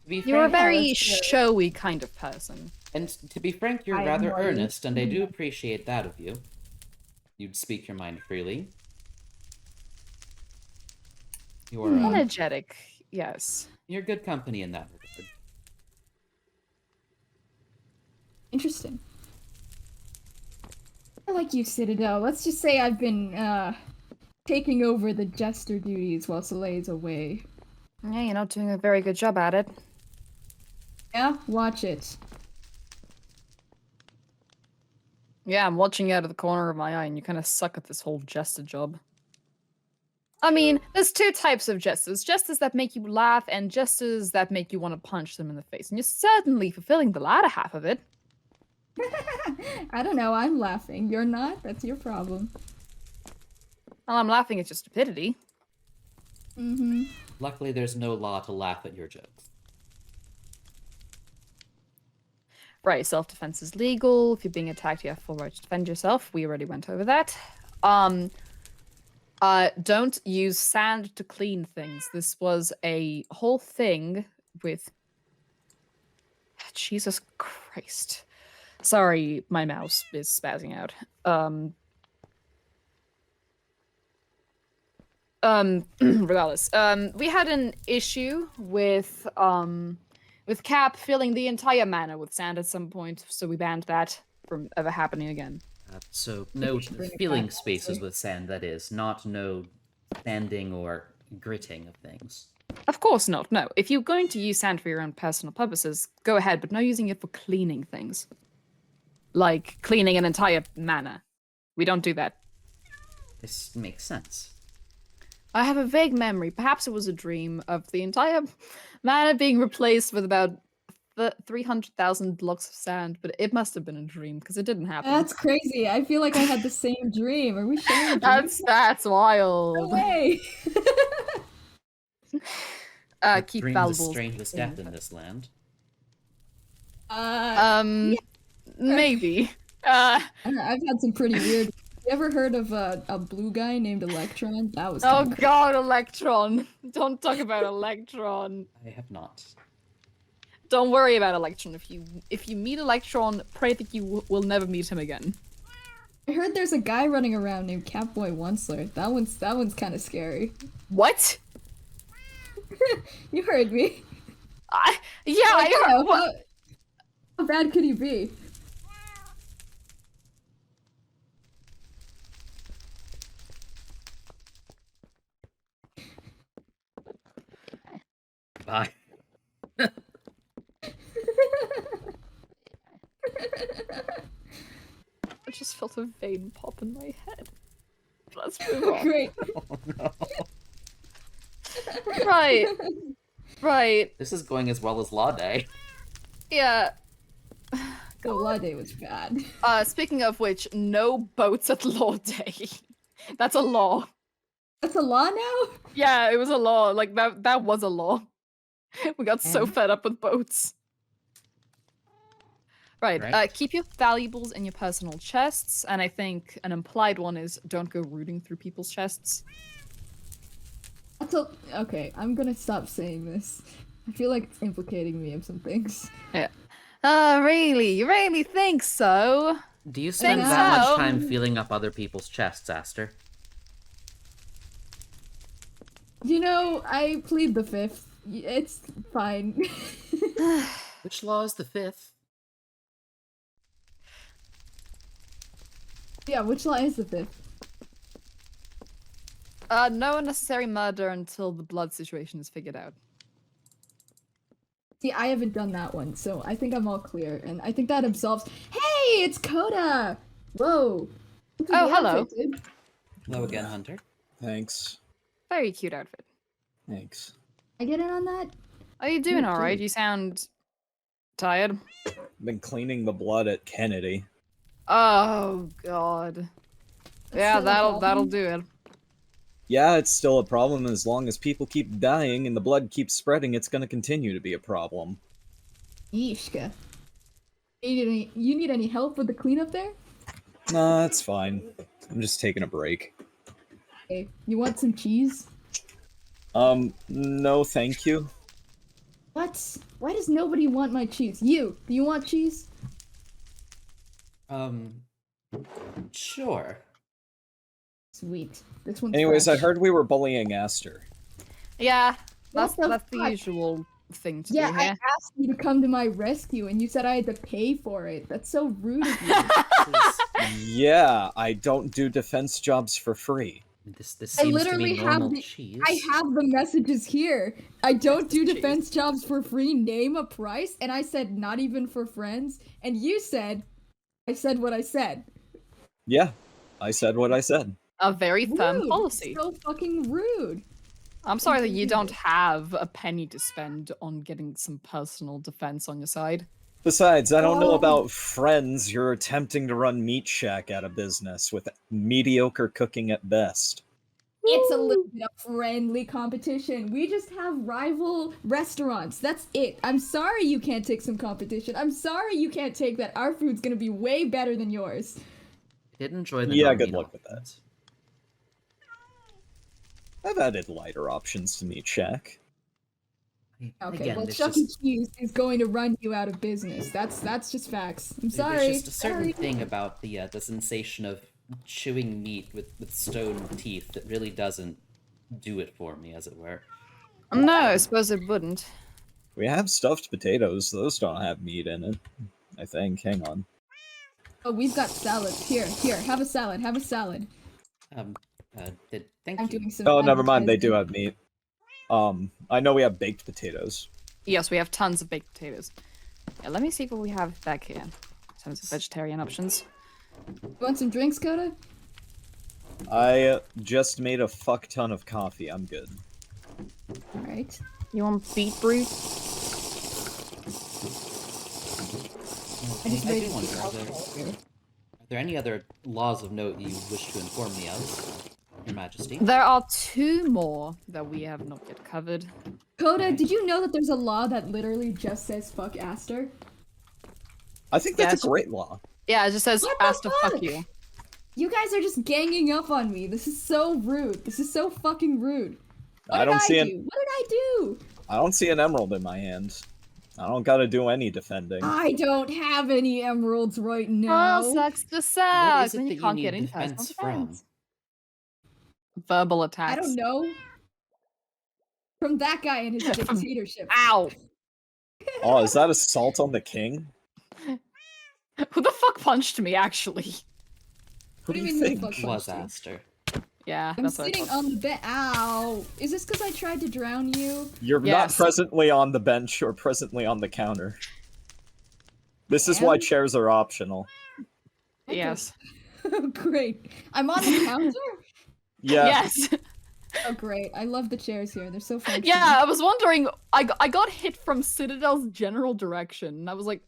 To be You're a frank, very that's good. showy kind of person. and to be frank, you're I am rather more earnest, and I do used- appreciate that of you. You'd speak your mind freely. You're Energetic, yes. you're good company in that regard. Interesting. I like you, Citadel. Let's just say I've been, taking over the jester duties while Soleil's away. Yeah, you're not doing a very good job at it. Yeah? Watch it. Yeah, I'm watching you out of the corner of my eye, and you kind of suck at this whole jester job. I mean, there's two types of jesters. Jesters that make you laugh, and jesters that make you want to punch them in the face. And you're certainly fulfilling the latter half of it. I don't know, I'm laughing. You're not? That's your problem. Well, I'm laughing at your stupidity. Mm-hmm. Luckily, there's no law to laugh at your jokes. Right, self-defense is legal. If you're being attacked, you have full right to defend yourself. We already went over that. Don't use sand to clean things. This was a whole thing with... Jesus Christ. Sorry, my mouse is spazzing out. Regardless, we had an issue with Cap filling the entire manor with sand at some point, so we banned that from ever happening again. So no should bring it filling back, spaces honestly. with sand, that is, not no sanding or gritting of things. Of course not, no. If you're going to use sand for your own personal purposes, go ahead, but no using it for cleaning things. Like cleaning an entire manor. We don't do that. This makes sense. I have a vague memory, perhaps it was a dream, of the entire manor being replaced with about 300,000 blocks of sand, but it must have been a dream, because it didn't happen. That's crazy. I feel like I had the same dream. Are we sharing a dream? That's No wild. way! Keep Dreams of valuables. strangest death in this land. Maybe. I don't know, I've had some pretty weird. You ever heard of a blue guy named Electron? That was Oh kinda crazy. god, Electron. Don't talk about Electron. I have not. Don't worry about Electron. If you meet Electron, pray that you will never meet him again. I heard there's a guy running around named Catboy Onceler. That one's kind of scary. What? You heard me. Yeah, I heard. What? How bad could he be? Bye. I just felt a vein pop in my head. Let's move on. Great. Oh no. Right. Right. This is going as well as Law Day. Yeah. The law day was bad. Speaking of which, no boats at Law Day. That's a law. That's a law now? Yeah, it was a law. Like that was a law. We got so Yeah. fed up with boats. Right. Right. Keep your valuables in your personal chests, and I think an implied one is don't go rooting through people's chests. Okay, I'm gonna stop saying this. I feel like it's implicating me of some things. Really? You really think so? Do you spend Think that so? much time feeling up other people's chests, Aster? You know, I plead the fifth. It's fine. Which law is the fifth? Yeah, which law is the fifth? No unnecessary murder until the blood situation is figured out. See, I haven't done that one, so I think I'm all clear, and I think that absolves. Hey, it's Coda! Whoa. Look at Oh, the hello. outfit, dude. Hello again, Hunter. Thanks. Very cute outfit. Thanks. I get in on that? Are you doing You're alright? cute. You sound tired. Been cleaning the blood at Kennedy. Oh god. That's Yeah, still a that'll problem? do it. Yeah, it's still a problem. As long as people keep dying and the blood keeps spreading, it's going to continue to be a problem. Yeeshka. You need any help with the cleanup there? Nah, it's fine. I'm just taking a break. Hey, you want some cheese? No thank you. What? Why does nobody want my cheese? You! Do you want cheese? Sure. Sweet. This one's Anyways, fresh. I heard we were bullying Aster. Yeah, What the that's the fuck? usual thing to Yeah, do I here. asked you to come to my rescue, and you said I had to pay for it. That's so rude of you. Yeah, I don't do defense jobs for free. This I seems to literally be normal have the cheese. I have the messages here. I don't do Cheese. defense jobs for free. Name a price, and I said not even for friends. And you said, I said what I said. Yeah, I said what I said. A very firm Rude. policy. So fucking rude. I'm sorry that you don't Unbelievable. have a penny to spend on getting some personal defense on your side. Besides, I don't know Oh. about friends. You're attempting to run Meat Shack out of business with mediocre cooking at best. It's a little bit of friendly competition. We just have rival restaurants. That's it. I'm sorry you can't take some competition. I'm sorry you can't take that. Our food's gonna be way better than yours. I did enjoy the Yeah, non-meat good luck with that. options. I've added lighter options to Meat Shack. Okay, Again, well, it's Chuck E. just, Cheese is going to run you out of business. That's just facts. I'm sorry. there's just a certain Sorry. thing about the sensation of chewing meat with stone teeth that really doesn't do it for me, as it were. No, I suppose it wouldn't. We have stuffed potatoes. Those don't have meat in it, I think. Hang on. Oh, we've got salads. Here, have a salad. Have a salad. Thank I'm you. doing some. Oh, never mind. They do advertising. have meat. I know we have baked potatoes. Yes, we have tons of baked potatoes. Yeah, let me see what we have back here in terms of vegetarian options. You want some drinks, Coda? I just made a fuck ton of coffee. I'm good. All right. You want beetroot? I just I made do it wonder, here. are there any other laws of note you wish to inform me of, Your Majesty? There are 2 more that we have not yet covered. Coda, did you know that there's a law that literally just says "fuck Aster"? I think that's Yes. a great law. Yeah, it just says What the ask to fuck fuck? you. You guys are just ganging up on me. This is so rude. This is so fucking rude. What I don't did see I an do? What did I do? I don't see an emerald in my hand. I don't gotta do any defending. I don't have any emeralds right now. Well, sucks to What suck. is it Then that you you can't need get any defense personal from? defense. Verbal attacks. I don't know. From that guy and his dictatorship. Ow! Oh, is that assault on the king? Who the fuck punched me, actually? What do you mean who the think? fuck punched Was you? Aster. Yeah, I'm that's what I sitting thought. on the bed. Ow! Is this because I tried to drown you? You're Yes. not presently on the bench or presently on the counter. This is why Am? chairs are optional. What the- Yes. Oh, great. I'm on the counter? Yeah. Yes. Oh, great. I love the chairs here. They're so functional. Yeah, I was wondering. I got hit from Citadel's general direction, and I was like,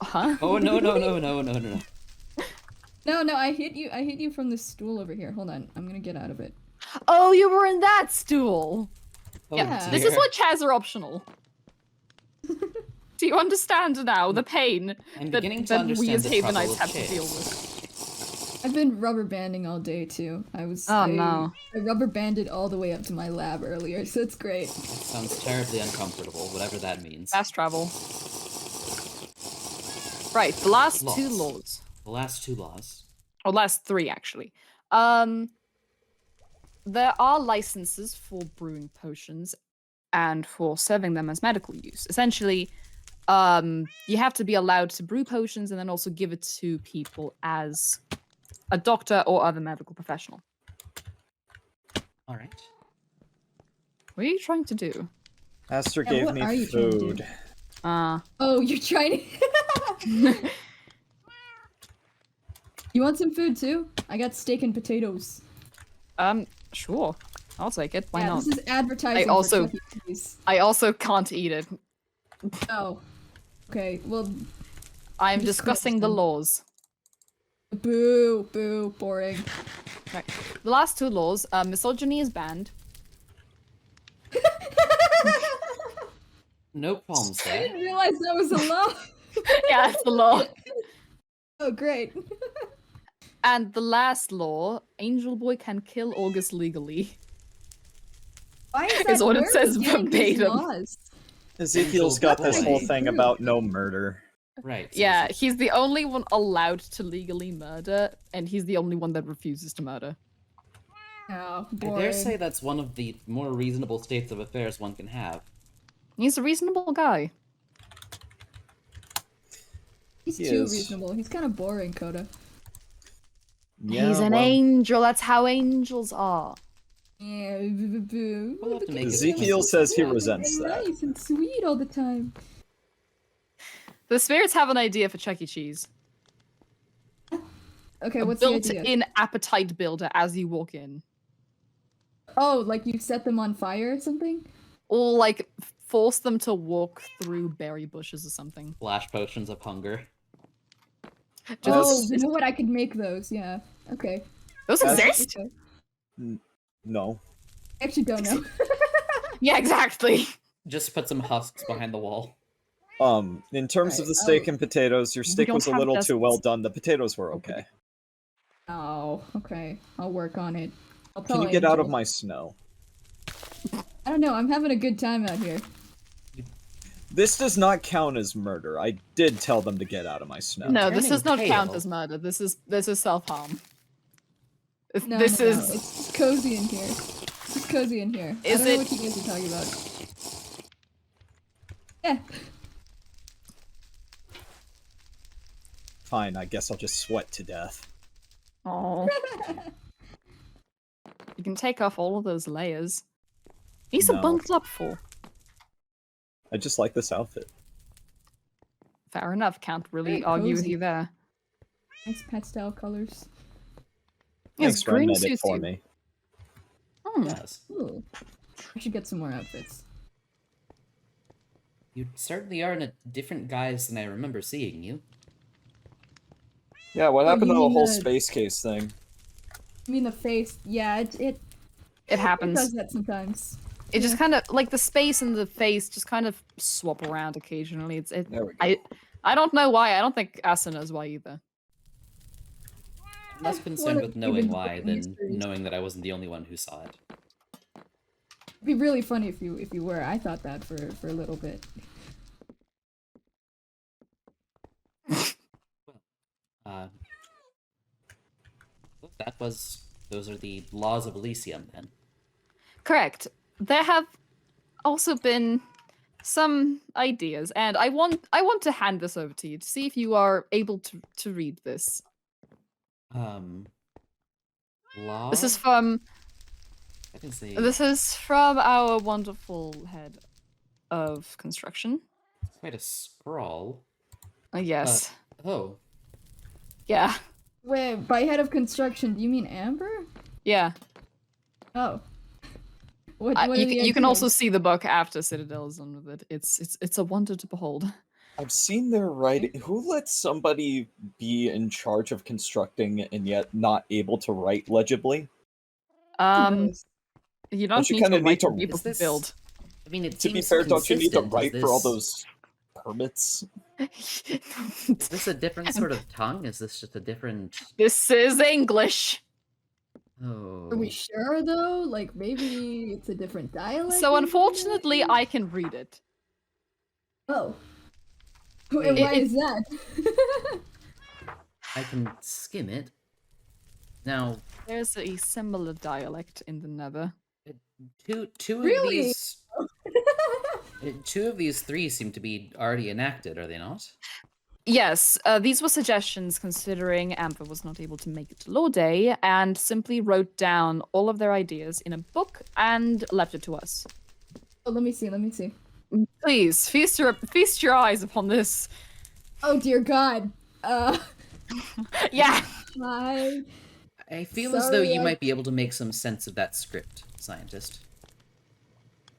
huh? Oh, no. No, I hit you. I hit you from the stool over here. Hold on. I'm gonna get out of it. Oh, you were in that stool. Oh, Yeah, dear. this is why chairs are optional. Do you understand now the pain I'm that, beginning to that we understand as the trouble Havenites of have to chairs. deal with? I've been rubber banding all day too. Oh, no. I rubber banded all the way up to my lab earlier, so it's great. That sounds terribly uncomfortable, whatever that means. Fast travel. Right, the last two Laws. laws. The last two laws. Or last three, actually. There are licenses for brewing potions and for serving them as medical use. Essentially, you have to be allowed to brew potions and then also give it to people as a doctor or other medical professional. All right. What are you trying to do? Aster Yeah, gave what me are you trying to do? food. Oh, you're trying to. You want some food too? I got steak and potatoes. Sure. I'll take it. Why Yeah, not? this is advertising also- for Chuck E. Cheese. I also can't eat it. Oh. Okay, well, I'm Just discussing the question. laws. boo, boo, boring. Right. The last two laws, misogyny is banned. No problems I there. didn't realize that was a law. Yeah, it's the law. Oh, great. And the last law, Angel Boy can kill August legally. Why is Is that? what it Where are says we getting these verbatim. laws? Ezekiel's got this whole thing True. about no murder. Right. so Yeah, is it- he's the only one allowed to legally murder, and he's the only one that refuses to murder. Oh, I boring. dare say that's one of the more reasonable states of affairs one can have. He's a reasonable guy. He's He too is. reasonable. He's kind of boring, Coda. Yeah, He's an well, angel. That's how angels are. Yeah, boo, boo. We'll have to make it Ezekiel explicit. says he Yeah, resents they're that. nice and sweet all the time. The spirits have an idea for Chuck E. Cheese. Okay, A what's the idea? built-in appetite builder as you walk in. Oh, like you set them on fire or something? Or, like, force them to walk through berry bushes or something. Flash potions of hunger. Oh, Just- you know what? I could make those. Yeah. Okay. Those As- exist? Okay. No. I actually don't know. Yeah, exactly. Just put some husks behind the wall. In terms of Right, the steak oh. and potatoes, your steak don't was a have little too deserts. well done. The potatoes were okay. Oh, okay. I'll work on it. I'll Can tell you get out of Angel. my snow? I don't know. I'm having a good time out here. This does not count as murder. I did tell them to get out of my snow. No, this Turning does not count pale. as murder. This is self-harm. No, This no, no. is It's cozy in here. It's cozy in here. Is I don't know it- what you guys are talking about. Yeah. Fine, I guess I'll just sweat to death. Oh. You can take off all of those layers. He's so No. bundled up for. I just like this outfit. Fair enough. Can't really Very argue with cozy. you there. Nice pastel colors. Yes, Thanks for green it suits for you. me. Hmm. Yes. Ooh. I should get some more outfits. You certainly are in a different guise than I remember seeing you. Yeah, what Oh, happened you to the mean whole the- space case thing? I mean the face. Yeah, it It does happens. that sometimes. It just yeah. kind of like the space and the face just kind of swap around occasionally. It's it. There we go. I don't know why. I don't think Asa knows why either. I'm less concerned What a with knowing even why fucking than mysteries. knowing that I wasn't the only one who saw it. It'd be really funny if you were. I thought that for a little bit. Uh, those are the laws of Elysium then. Correct. There have also been some ideas, and I want to hand this over to you to see if you are able to read this. Law? This is from That is a this is from our wonderful head of construction. quite a scrawl. Yes. Oh, Yeah. Wait, by head of construction, do you mean Amber? Yeah. Oh. What are You, the you can also ideas? see the book after Citadel is done with it. It's a wonder to behold. I've seen their writing. Who lets somebody be in charge of constructing and yet not able to write legibly? Who knows? You Don't don't you need to kinda write need for to- people Is to this- build. I mean, it To be seems fair, don't you need to consistent. write Is for all this- those permits? Is this a different sort of tongue? Is this just a different? This is English. Oh, Are we sure though? Like maybe it's a different dialect. So or unfortunately, something? I can read it. Oh. And why is that? I can skim it. Now, There's a similar dialect in the Nether. two Really? two of these three seem to be already enacted, are they not? Yes, these were suggestions considering Amber was not able to make it to Law Day and simply wrote down all of their ideas in a book and left it to us. Oh, let me see. Let me see. Please, feast your eyes upon this. Oh dear God. Yeah. I feel as though Sorry, you might be able to make some sense of that script, scientist.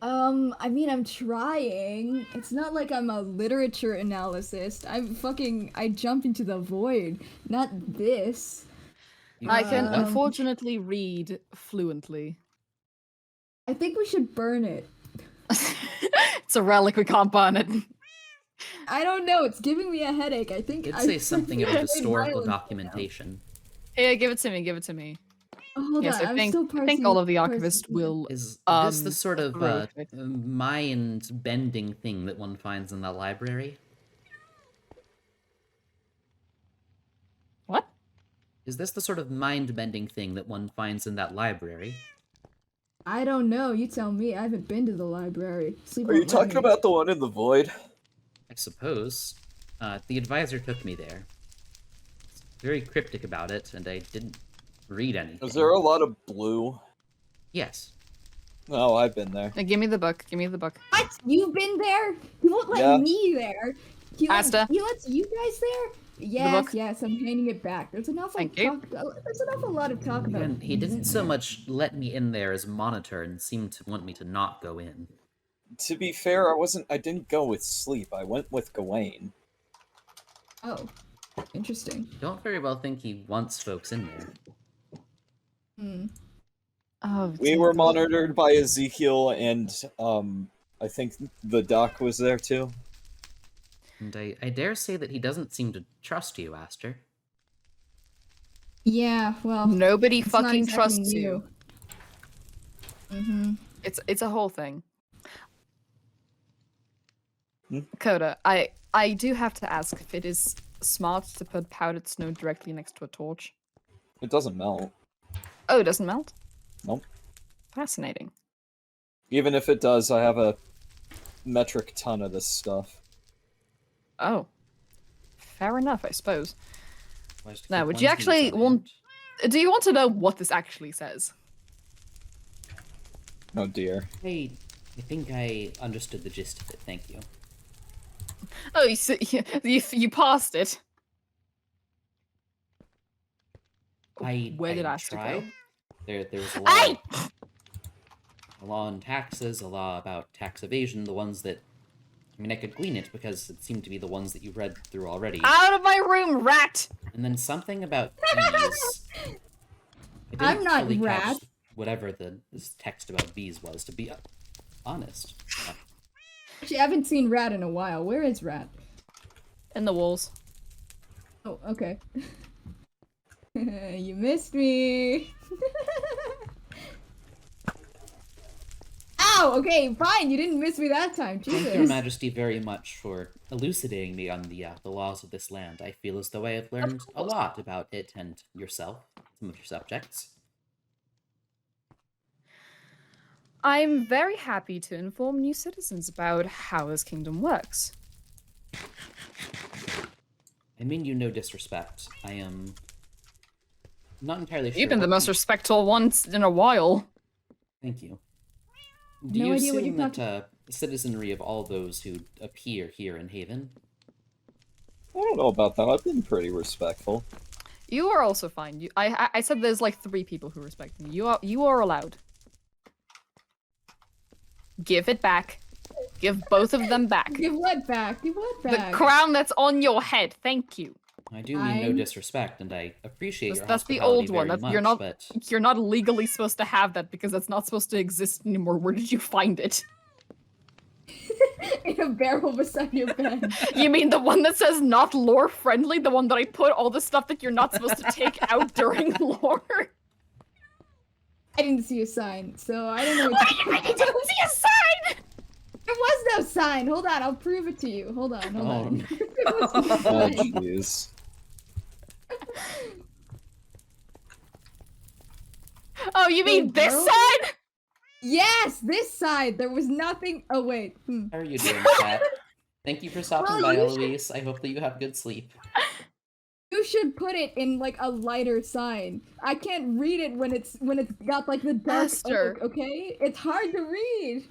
I mean, I'm trying. It's not like I'm a literature analyst. I jump into the void. Not this. I can Um, unfortunately read fluently. I think we should burn it. It's a relic, we can't burn it. I don't know. It's giving me a headache. I think It'd I say something about made historical violence right now. documentation. Here, give it to me, give it to me. Oh, hold Yes, on. I I'm think still I think all of the parsing archivists it. will Is this the sort of approve it. mind-bending thing that one finds in the library? What? Is this the sort of mind-bending thing that one finds in that library? I don't know. You tell me. I haven't been to the library. Sleep Are you won't let talking me. about the one in the void? I suppose. The advisor took me there. It's very cryptic about it, and I didn't read anything. Is there a lot of blue? Yes. No, I've been there. Give me the book. Give me the book. What? You've been there? He won't let Yeah. me there. Asta? He lets you guys there? Yes, book? yes. I'm handing it back. There's an awful Thank you. talk. There's an awful lot of talk about. And he didn't so much let me in there as monitor and seemed to want me to not go in. To be fair, I didn't go with sleep. I went with Gawain. Oh, interesting. Don't very well think he wants folks in there. Hmm. Oh, We dear were God. monitored by Ezekiel, and I think the doc was there too. And I dare say that he doesn't seem to trust you, Aster. Yeah. Well. Nobody it's not fucking exactly trusts new. you. Mm-hmm. It's a whole thing. Hmm? Coda, I do have to ask if it is smart to put powdered snow directly next to a torch. It doesn't melt. Oh, it doesn't melt? Nope. Fascinating. Even if it does, I have a metric ton of this stuff. Oh. Fair enough, I suppose. Wise to Now, keep would you one's actually needs on want... hand. Do you want to know what this actually says? Oh dear. I think I understood the gist of it, thank you. Oh, you passed it. Where did I Asta try. go? There's a Hey! law on taxes, a law about tax evasion, the ones that... I mean, I could glean it because it seemed to be the ones that you read through already. Out of my room, rat! And then something about bees. I didn't I'm not fully rat. catch whatever this text about bees was, to be honest. Actually, I haven't seen Rat in a while. Where is Rat? In the walls. Oh, okay. You missed me. Ow! Okay, fine. You didn't miss me that time. Thank Your Jesus. Majesty very much for elucidating me on the laws of this land. I feel as though I have learned a lot about it and yourself, some of your subjects. I'm very happy to inform new citizens about how this kingdom works. I mean you no disrespect. I am not entirely sure. You've been the what most you- respectful once in a while. Thank you. Do No you idea what assume you're that citizenry of all those who appear here in Haven? I don't know about that. I've been pretty respectful. You are also fine. I said there's like 3 people who respect me. You are allowed. Give it back. Give both of them back. Give what back? Give what The back? crown that's on your head. Thank you. I do mean no I'm- disrespect, and I appreciate your That's the hospitality old one. very That's, you're much, not. but You're not legally supposed to have that because that's not supposed to exist anymore. Where did you find it? In a barrel beside your bed. You mean the one that says not lore friendly? The one that I put all the stuff that you're not supposed to take out during lore? I didn't see a sign, so I don't know. What I didn't see a sign! There was no sign. Hold on, I'll prove it to you. Hold on, hold Oh, on. no. What's the Oh, sign? jeez. Oh, you mean Wait, this bro? side? Yes, this side. There was nothing. Oh wait. How are you doing, chat? Thank you for stopping Well, by, you should- Eloise. I hope that you have good sleep. You should put it in like a lighter sign. I can't read it when it's got like the dark Esther. oak, okay? It's hard to read.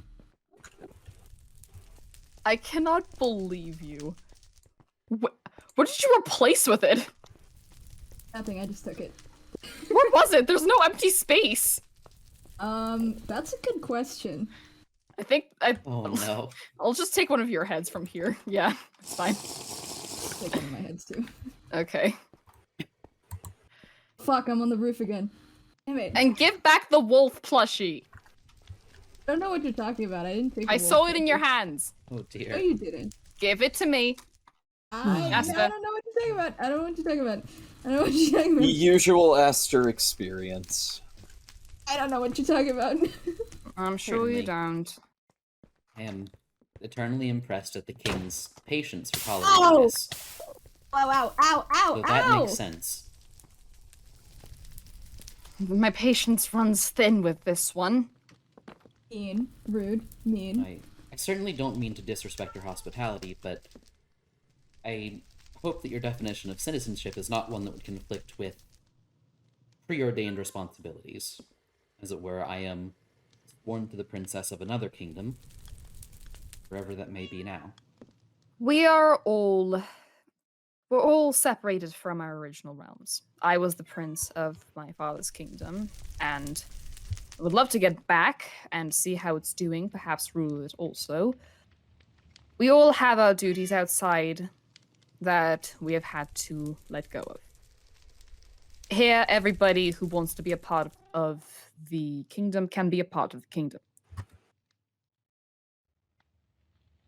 I cannot believe you. What did you replace with it? Nothing, I just took it. What was it? There's no empty space. That's a good question. I think Oh no. I'll just take one of your heads from here. Yeah, it's fine. Take one of my heads too. Okay. Fuck, I'm on the roof again. Damn it. And give back the wolf plushie. I don't know what you're talking about. I didn't take I a wolf saw it in your picture. hands. Oh No, dear. you didn't. Give it to me. I Asta. don't know what you're talking about. I don't know what you're talking about. I don't know what you're talking The about. usual Aster experience. I don't know what you're talking about. I'm sure you Certainly. don't. I am eternally impressed at the king's patience for Ow! tolerating this. Ow, ow, ow, ow, So that ow! makes sense. My patience runs thin with this one. Mean, rude, mean. I certainly don't mean to disrespect your hospitality, but I hope that your definition of citizenship is not one that would conflict with preordained responsibilities. As it were, I am sworn to the princess of another kingdom, wherever that may be now. We're all separated from our original realms. I was the prince of my father's kingdom, and I would love to get back and see how it's doing, perhaps rule it also. We all have our duties outside that we have had to let go of. Here, everybody who wants to be a part of the kingdom can be a part of the kingdom.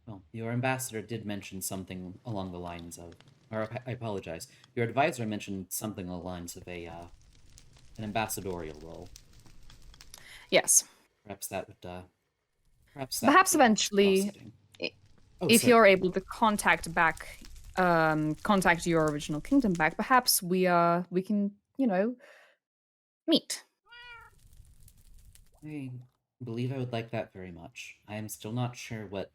Well, your ambassador did mention something along the lines of, or I apologize. Your advisor mentioned something along the lines of an ambassadorial role. Yes. Perhaps that would, perhaps Perhaps would be eventually, cross-cutting. Oh, if so- you're able to contact your original kingdom back, perhaps we can, meet. I believe I would like that very much. I am still not sure what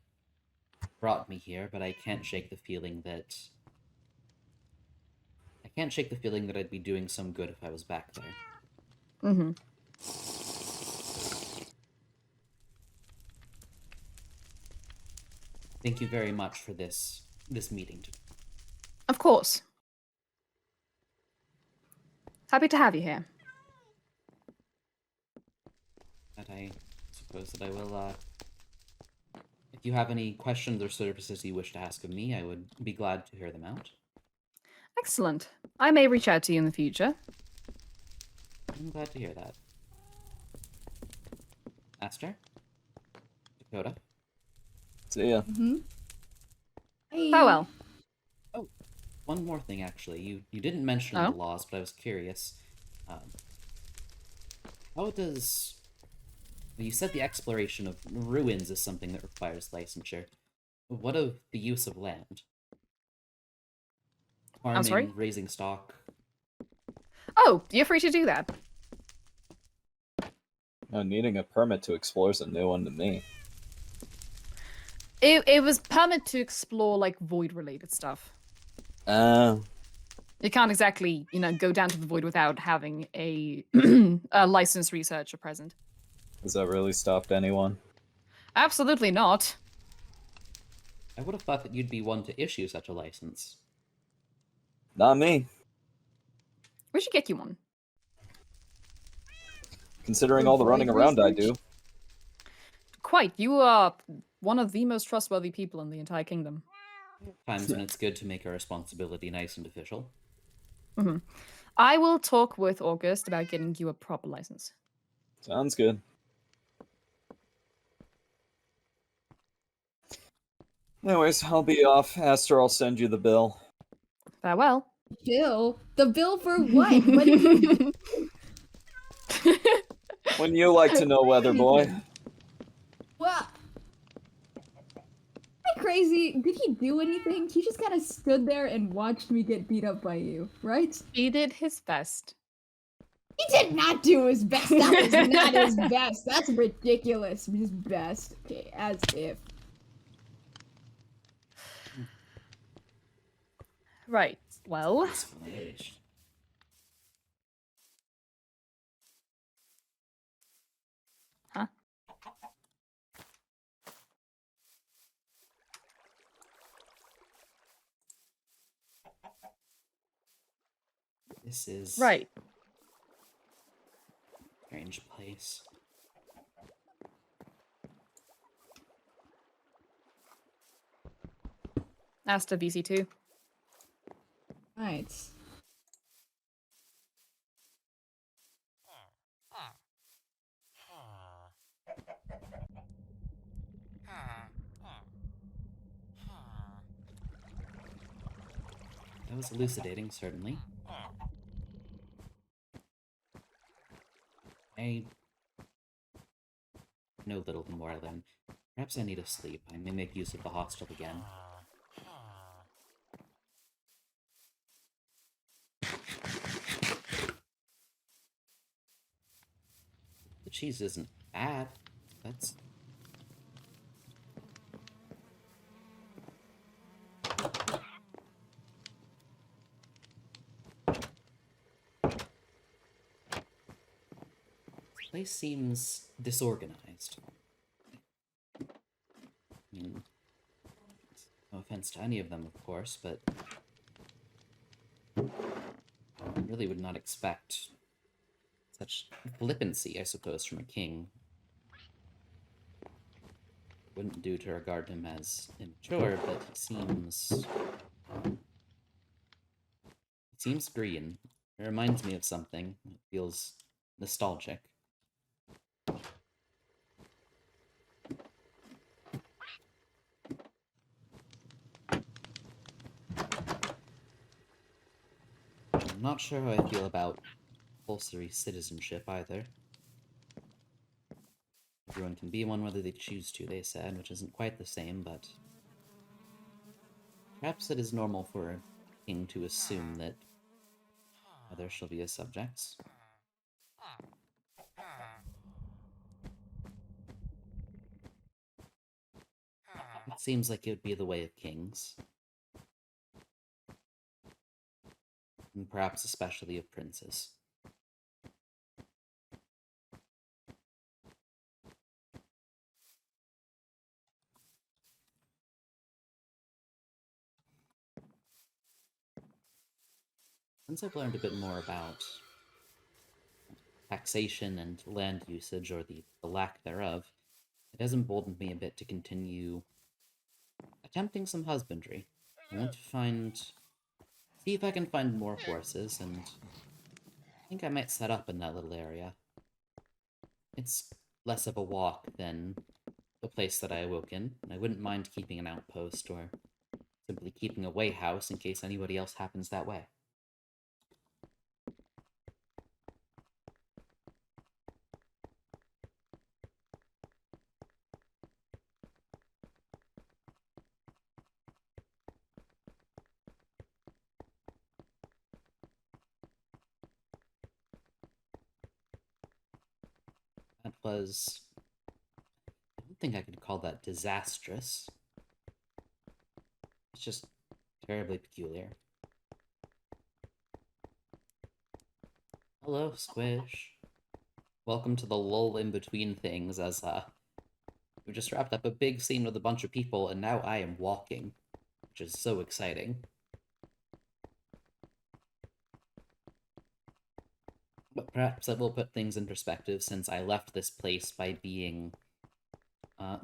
brought me here, but I can't shake the feeling that I'd be doing some good if I was back there. Mm-hmm. Thank you very much for this meeting. Of course. Happy to have you here. But I suppose that I will, if you have any questions or services you wish to ask of me, I would be glad to hear them out. Excellent. I may reach out to you in the future. I'm glad to hear that. Aster? Dakota? See ya. Mm-hmm. Hey. Farewell. One more thing, actually. You didn't mention Oh? the laws, but I was curious. How does... You said the exploration of ruins is something that requires licensure. What of the use of land? Farming, sorry? raising stock. Oh, you're free to do that. Needing a permit to explore is a new one to me. It was permit to explore like void-related stuff. You can't exactly, go down to the void without having a licensed researcher present. Has that really stopped anyone? Absolutely not. I would have thought that you'd be one to issue such a license. Not me. We should get you one. Considering all the running around I do. Quite. You are one of the most trustworthy people in the entire kingdom. Times when it's good to make a responsibility nice and official. Hmm. I will talk with August about getting you a proper license. Sounds good. Anyways, I'll be off. Aster, I'll send you the bill. Farewell. Bill? The bill for what? What did you... When you like to know, weather boy. What? did he do anything? He just kind of stood there and watched me get beat up by you, right? He did his best. He did not do his best. That was not his best. That's ridiculous. His best. Okay, as if. Right. Well, Graceful age. huh? This is Right. a strange place. Asta VC2. Right. That was elucidating, certainly. I know little the more I learn. Perhaps I need to sleep. I may make use of the hostel again. The cheese isn't bad. That's... This place seems disorganized. I mean, no offense to any of them, of course, but I really would not expect such flippancy, I suppose, from a king. Wouldn't do to regard him as immature, but he seems green. It reminds me of something. It feels nostalgic. I'm not sure how I feel about compulsory citizenship either. Everyone can be one whether they choose to, they said, which isn't quite the same, but perhaps it is normal for a king to assume that others shall be his subjects. It seems like it would be the way of kings. And perhaps especially of princes. Since I've learned a bit more about taxation and land usage, or the lack thereof, it has emboldened me a bit to continue attempting some husbandry. I want to see if I can find more horses, and I think I might set up in that little area. It's less of a walk than the place that I awoke in, and I wouldn't mind keeping an outpost, or simply keeping a way house in case anybody else happens that way. That was... I don't think I could call that disastrous. It's just terribly peculiar. Hello, Squish. Welcome to the lull in between things, as we just wrapped up a big scene with a bunch of people, and now I am walking, which is so exciting. But perhaps that will put things in perspective, since I left this place by being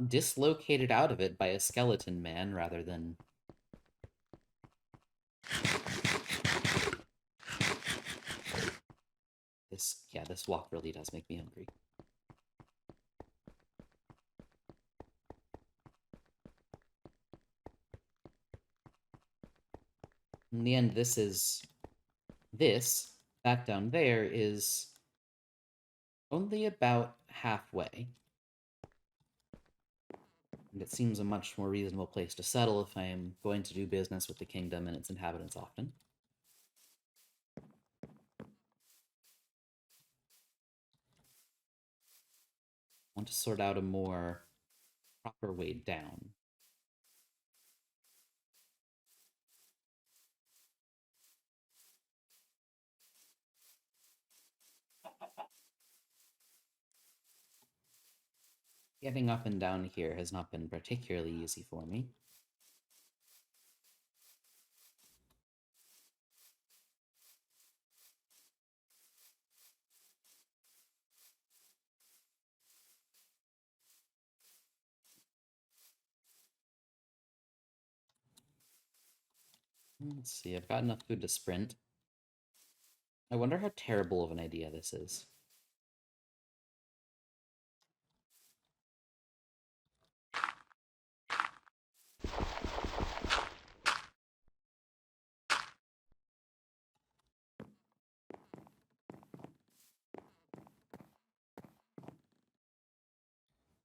dislocated out of it by a skeleton man rather than... This walk really does make me hungry. In the end, that down there is only about halfway. And it seems a much more reasonable place to settle if I am going to do business with the kingdom and its inhabitants often. I want to sort out a more proper way down. Getting up and down here has not been particularly easy for me. Let's see, I've got enough food to sprint. I wonder how terrible of an idea this is.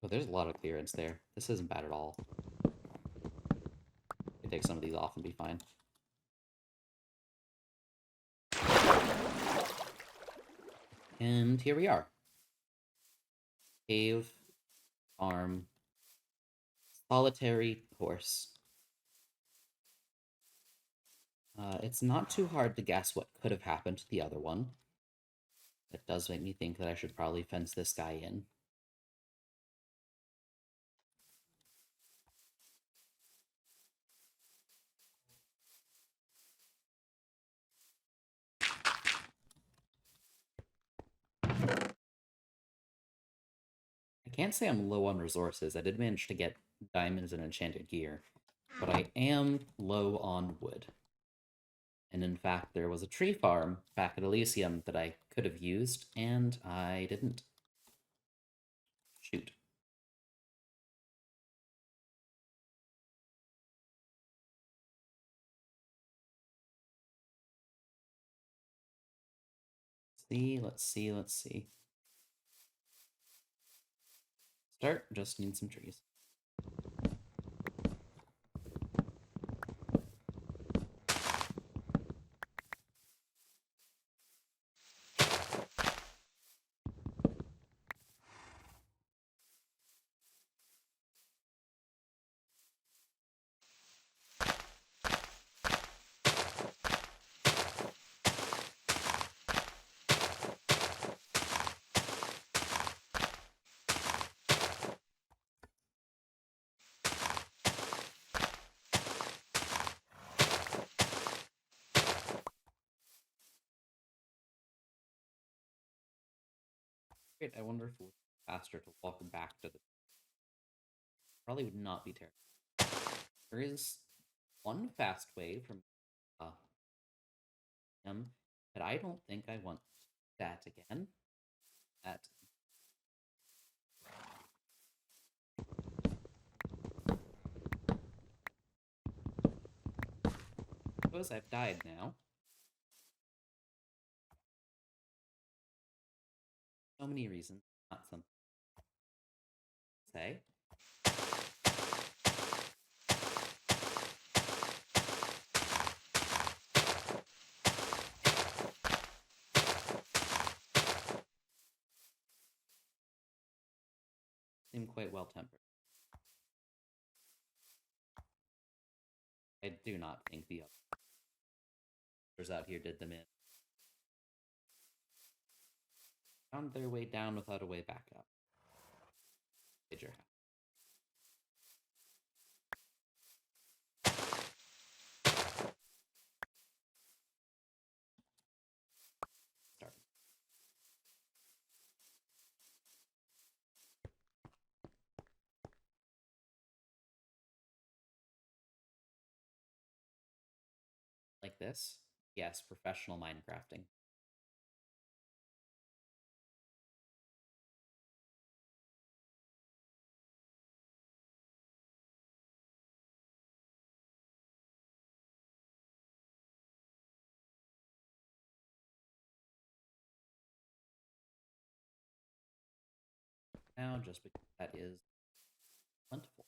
Oh, there's a lot of clearance there. This isn't bad at all. I can take some of these off and be fine. And here we are. Cave, farm, solitary horse. It's not too hard to guess what could have happened to the other one. It does make me think that I should probably fence this guy in. I can't say I'm low on resources. I did manage to get diamonds and enchanted gear, but I am low on wood. And in fact, there was a tree farm back at Elysium that I could have used, and I didn't. Shoot. Let's see. Start, just need some trees. Great, I wonder if it would be faster to walk back to the... Probably would not be terrible. There is one fast way from him, but I don't think I want that again. That... Suppose I've died now. So many reasons, not something to say. Seem quite well tempered. I do not think the others out here did them in. Found their way down without a way back up. Major house. Start. Like this? Yes, professional Minecrafting. Now, just because that is plentiful.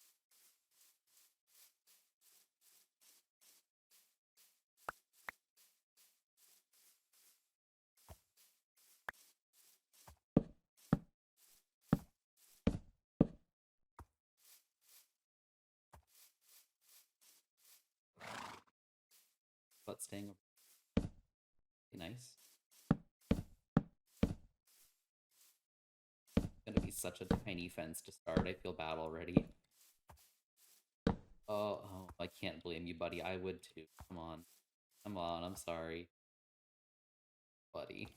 without staying over. Be nice. It's gonna be such a tiny fence to start. I feel bad already. Oh, I can't blame you, buddy. I would too. Come on. Come on, I'm sorry. Buddy.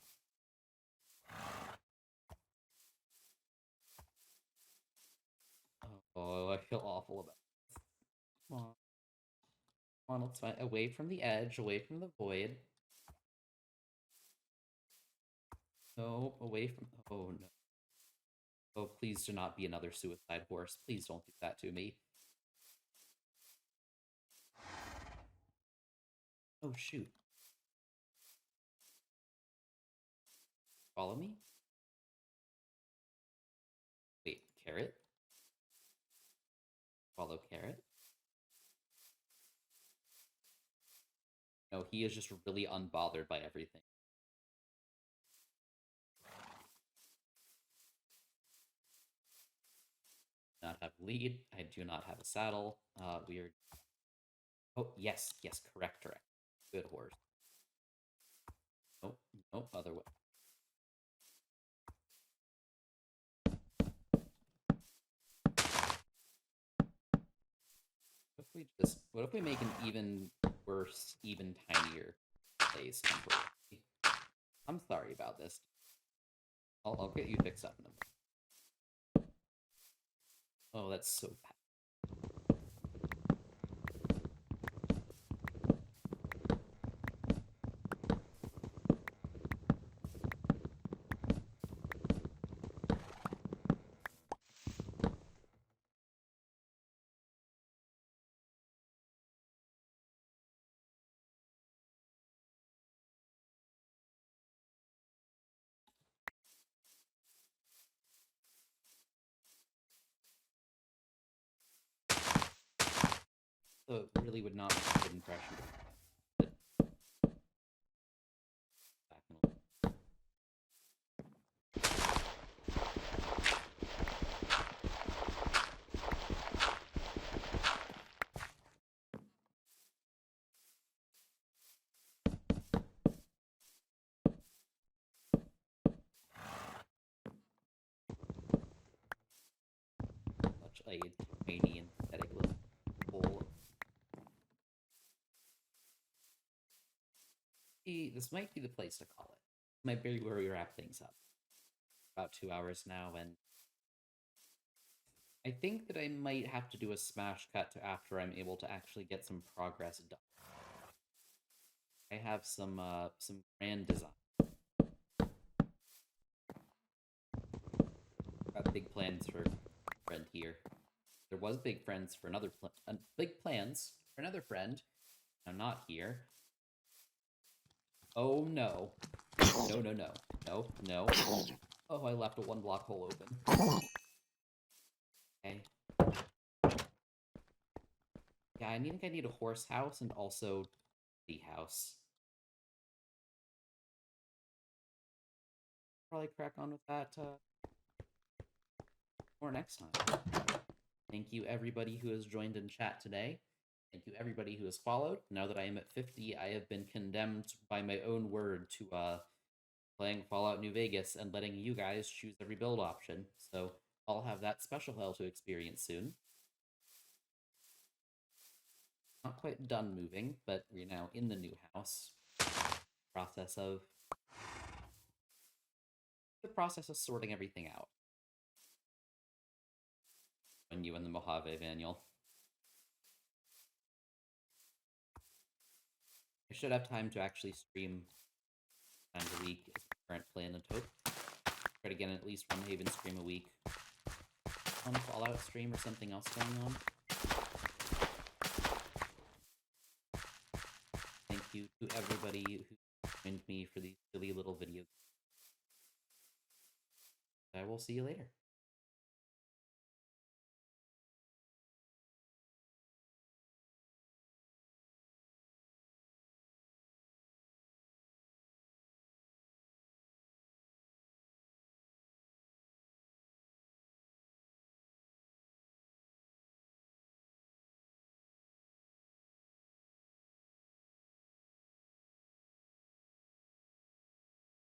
Oh, I feel awful about this. Come on. Come on, let's find away from the edge, away from the void. No, away from. Oh no. Oh, please do not be another suicide horse. Please don't do that to me. Oh shoot. Follow me? Wait, carrot? Follow carrot? No, he is just really unbothered by everything. Not have lead. I do not have a saddle. Weird. Oh, yes, correct. Good horse. Nope, other way. What if we make an even worse, even tinier place temporarily? I'm sorry about this. I'll get you fixed up in a minute. Oh, that's so bad. So it really would not make a good impression. Such a tiny and pathetic little hole. This might be the place to call it. Might be where we wrap things up. About 2 hours now, and I think that I might have to do a smash cut to after I'm able to actually get some progress done. I have some grand design. Got big plans for a friend here. There was big plans for another big plans for another friend. I'm not here. Oh no. No. Oh, I left a 1-block hole open. Okay. Yeah, I think I need a horse house and also the house. Probably crack on with that more next time. Thank you everybody who has joined in chat today. Thank you everybody who has followed. Now that I am at 50, I have been condemned by my own word to playing Fallout New Vegas and letting you guys choose every build option. So I'll have that special hell to experience soon. Not quite done moving, but we're now in the new house. The process of sorting everything out. When you and the Mojave Manual. I should have time to actually stream times a week as the current plan and hope. Try to get at least one Haven stream a week. One Fallout stream or something else going on. Thank you to everybody who joined me for these silly little videos. I will see you later.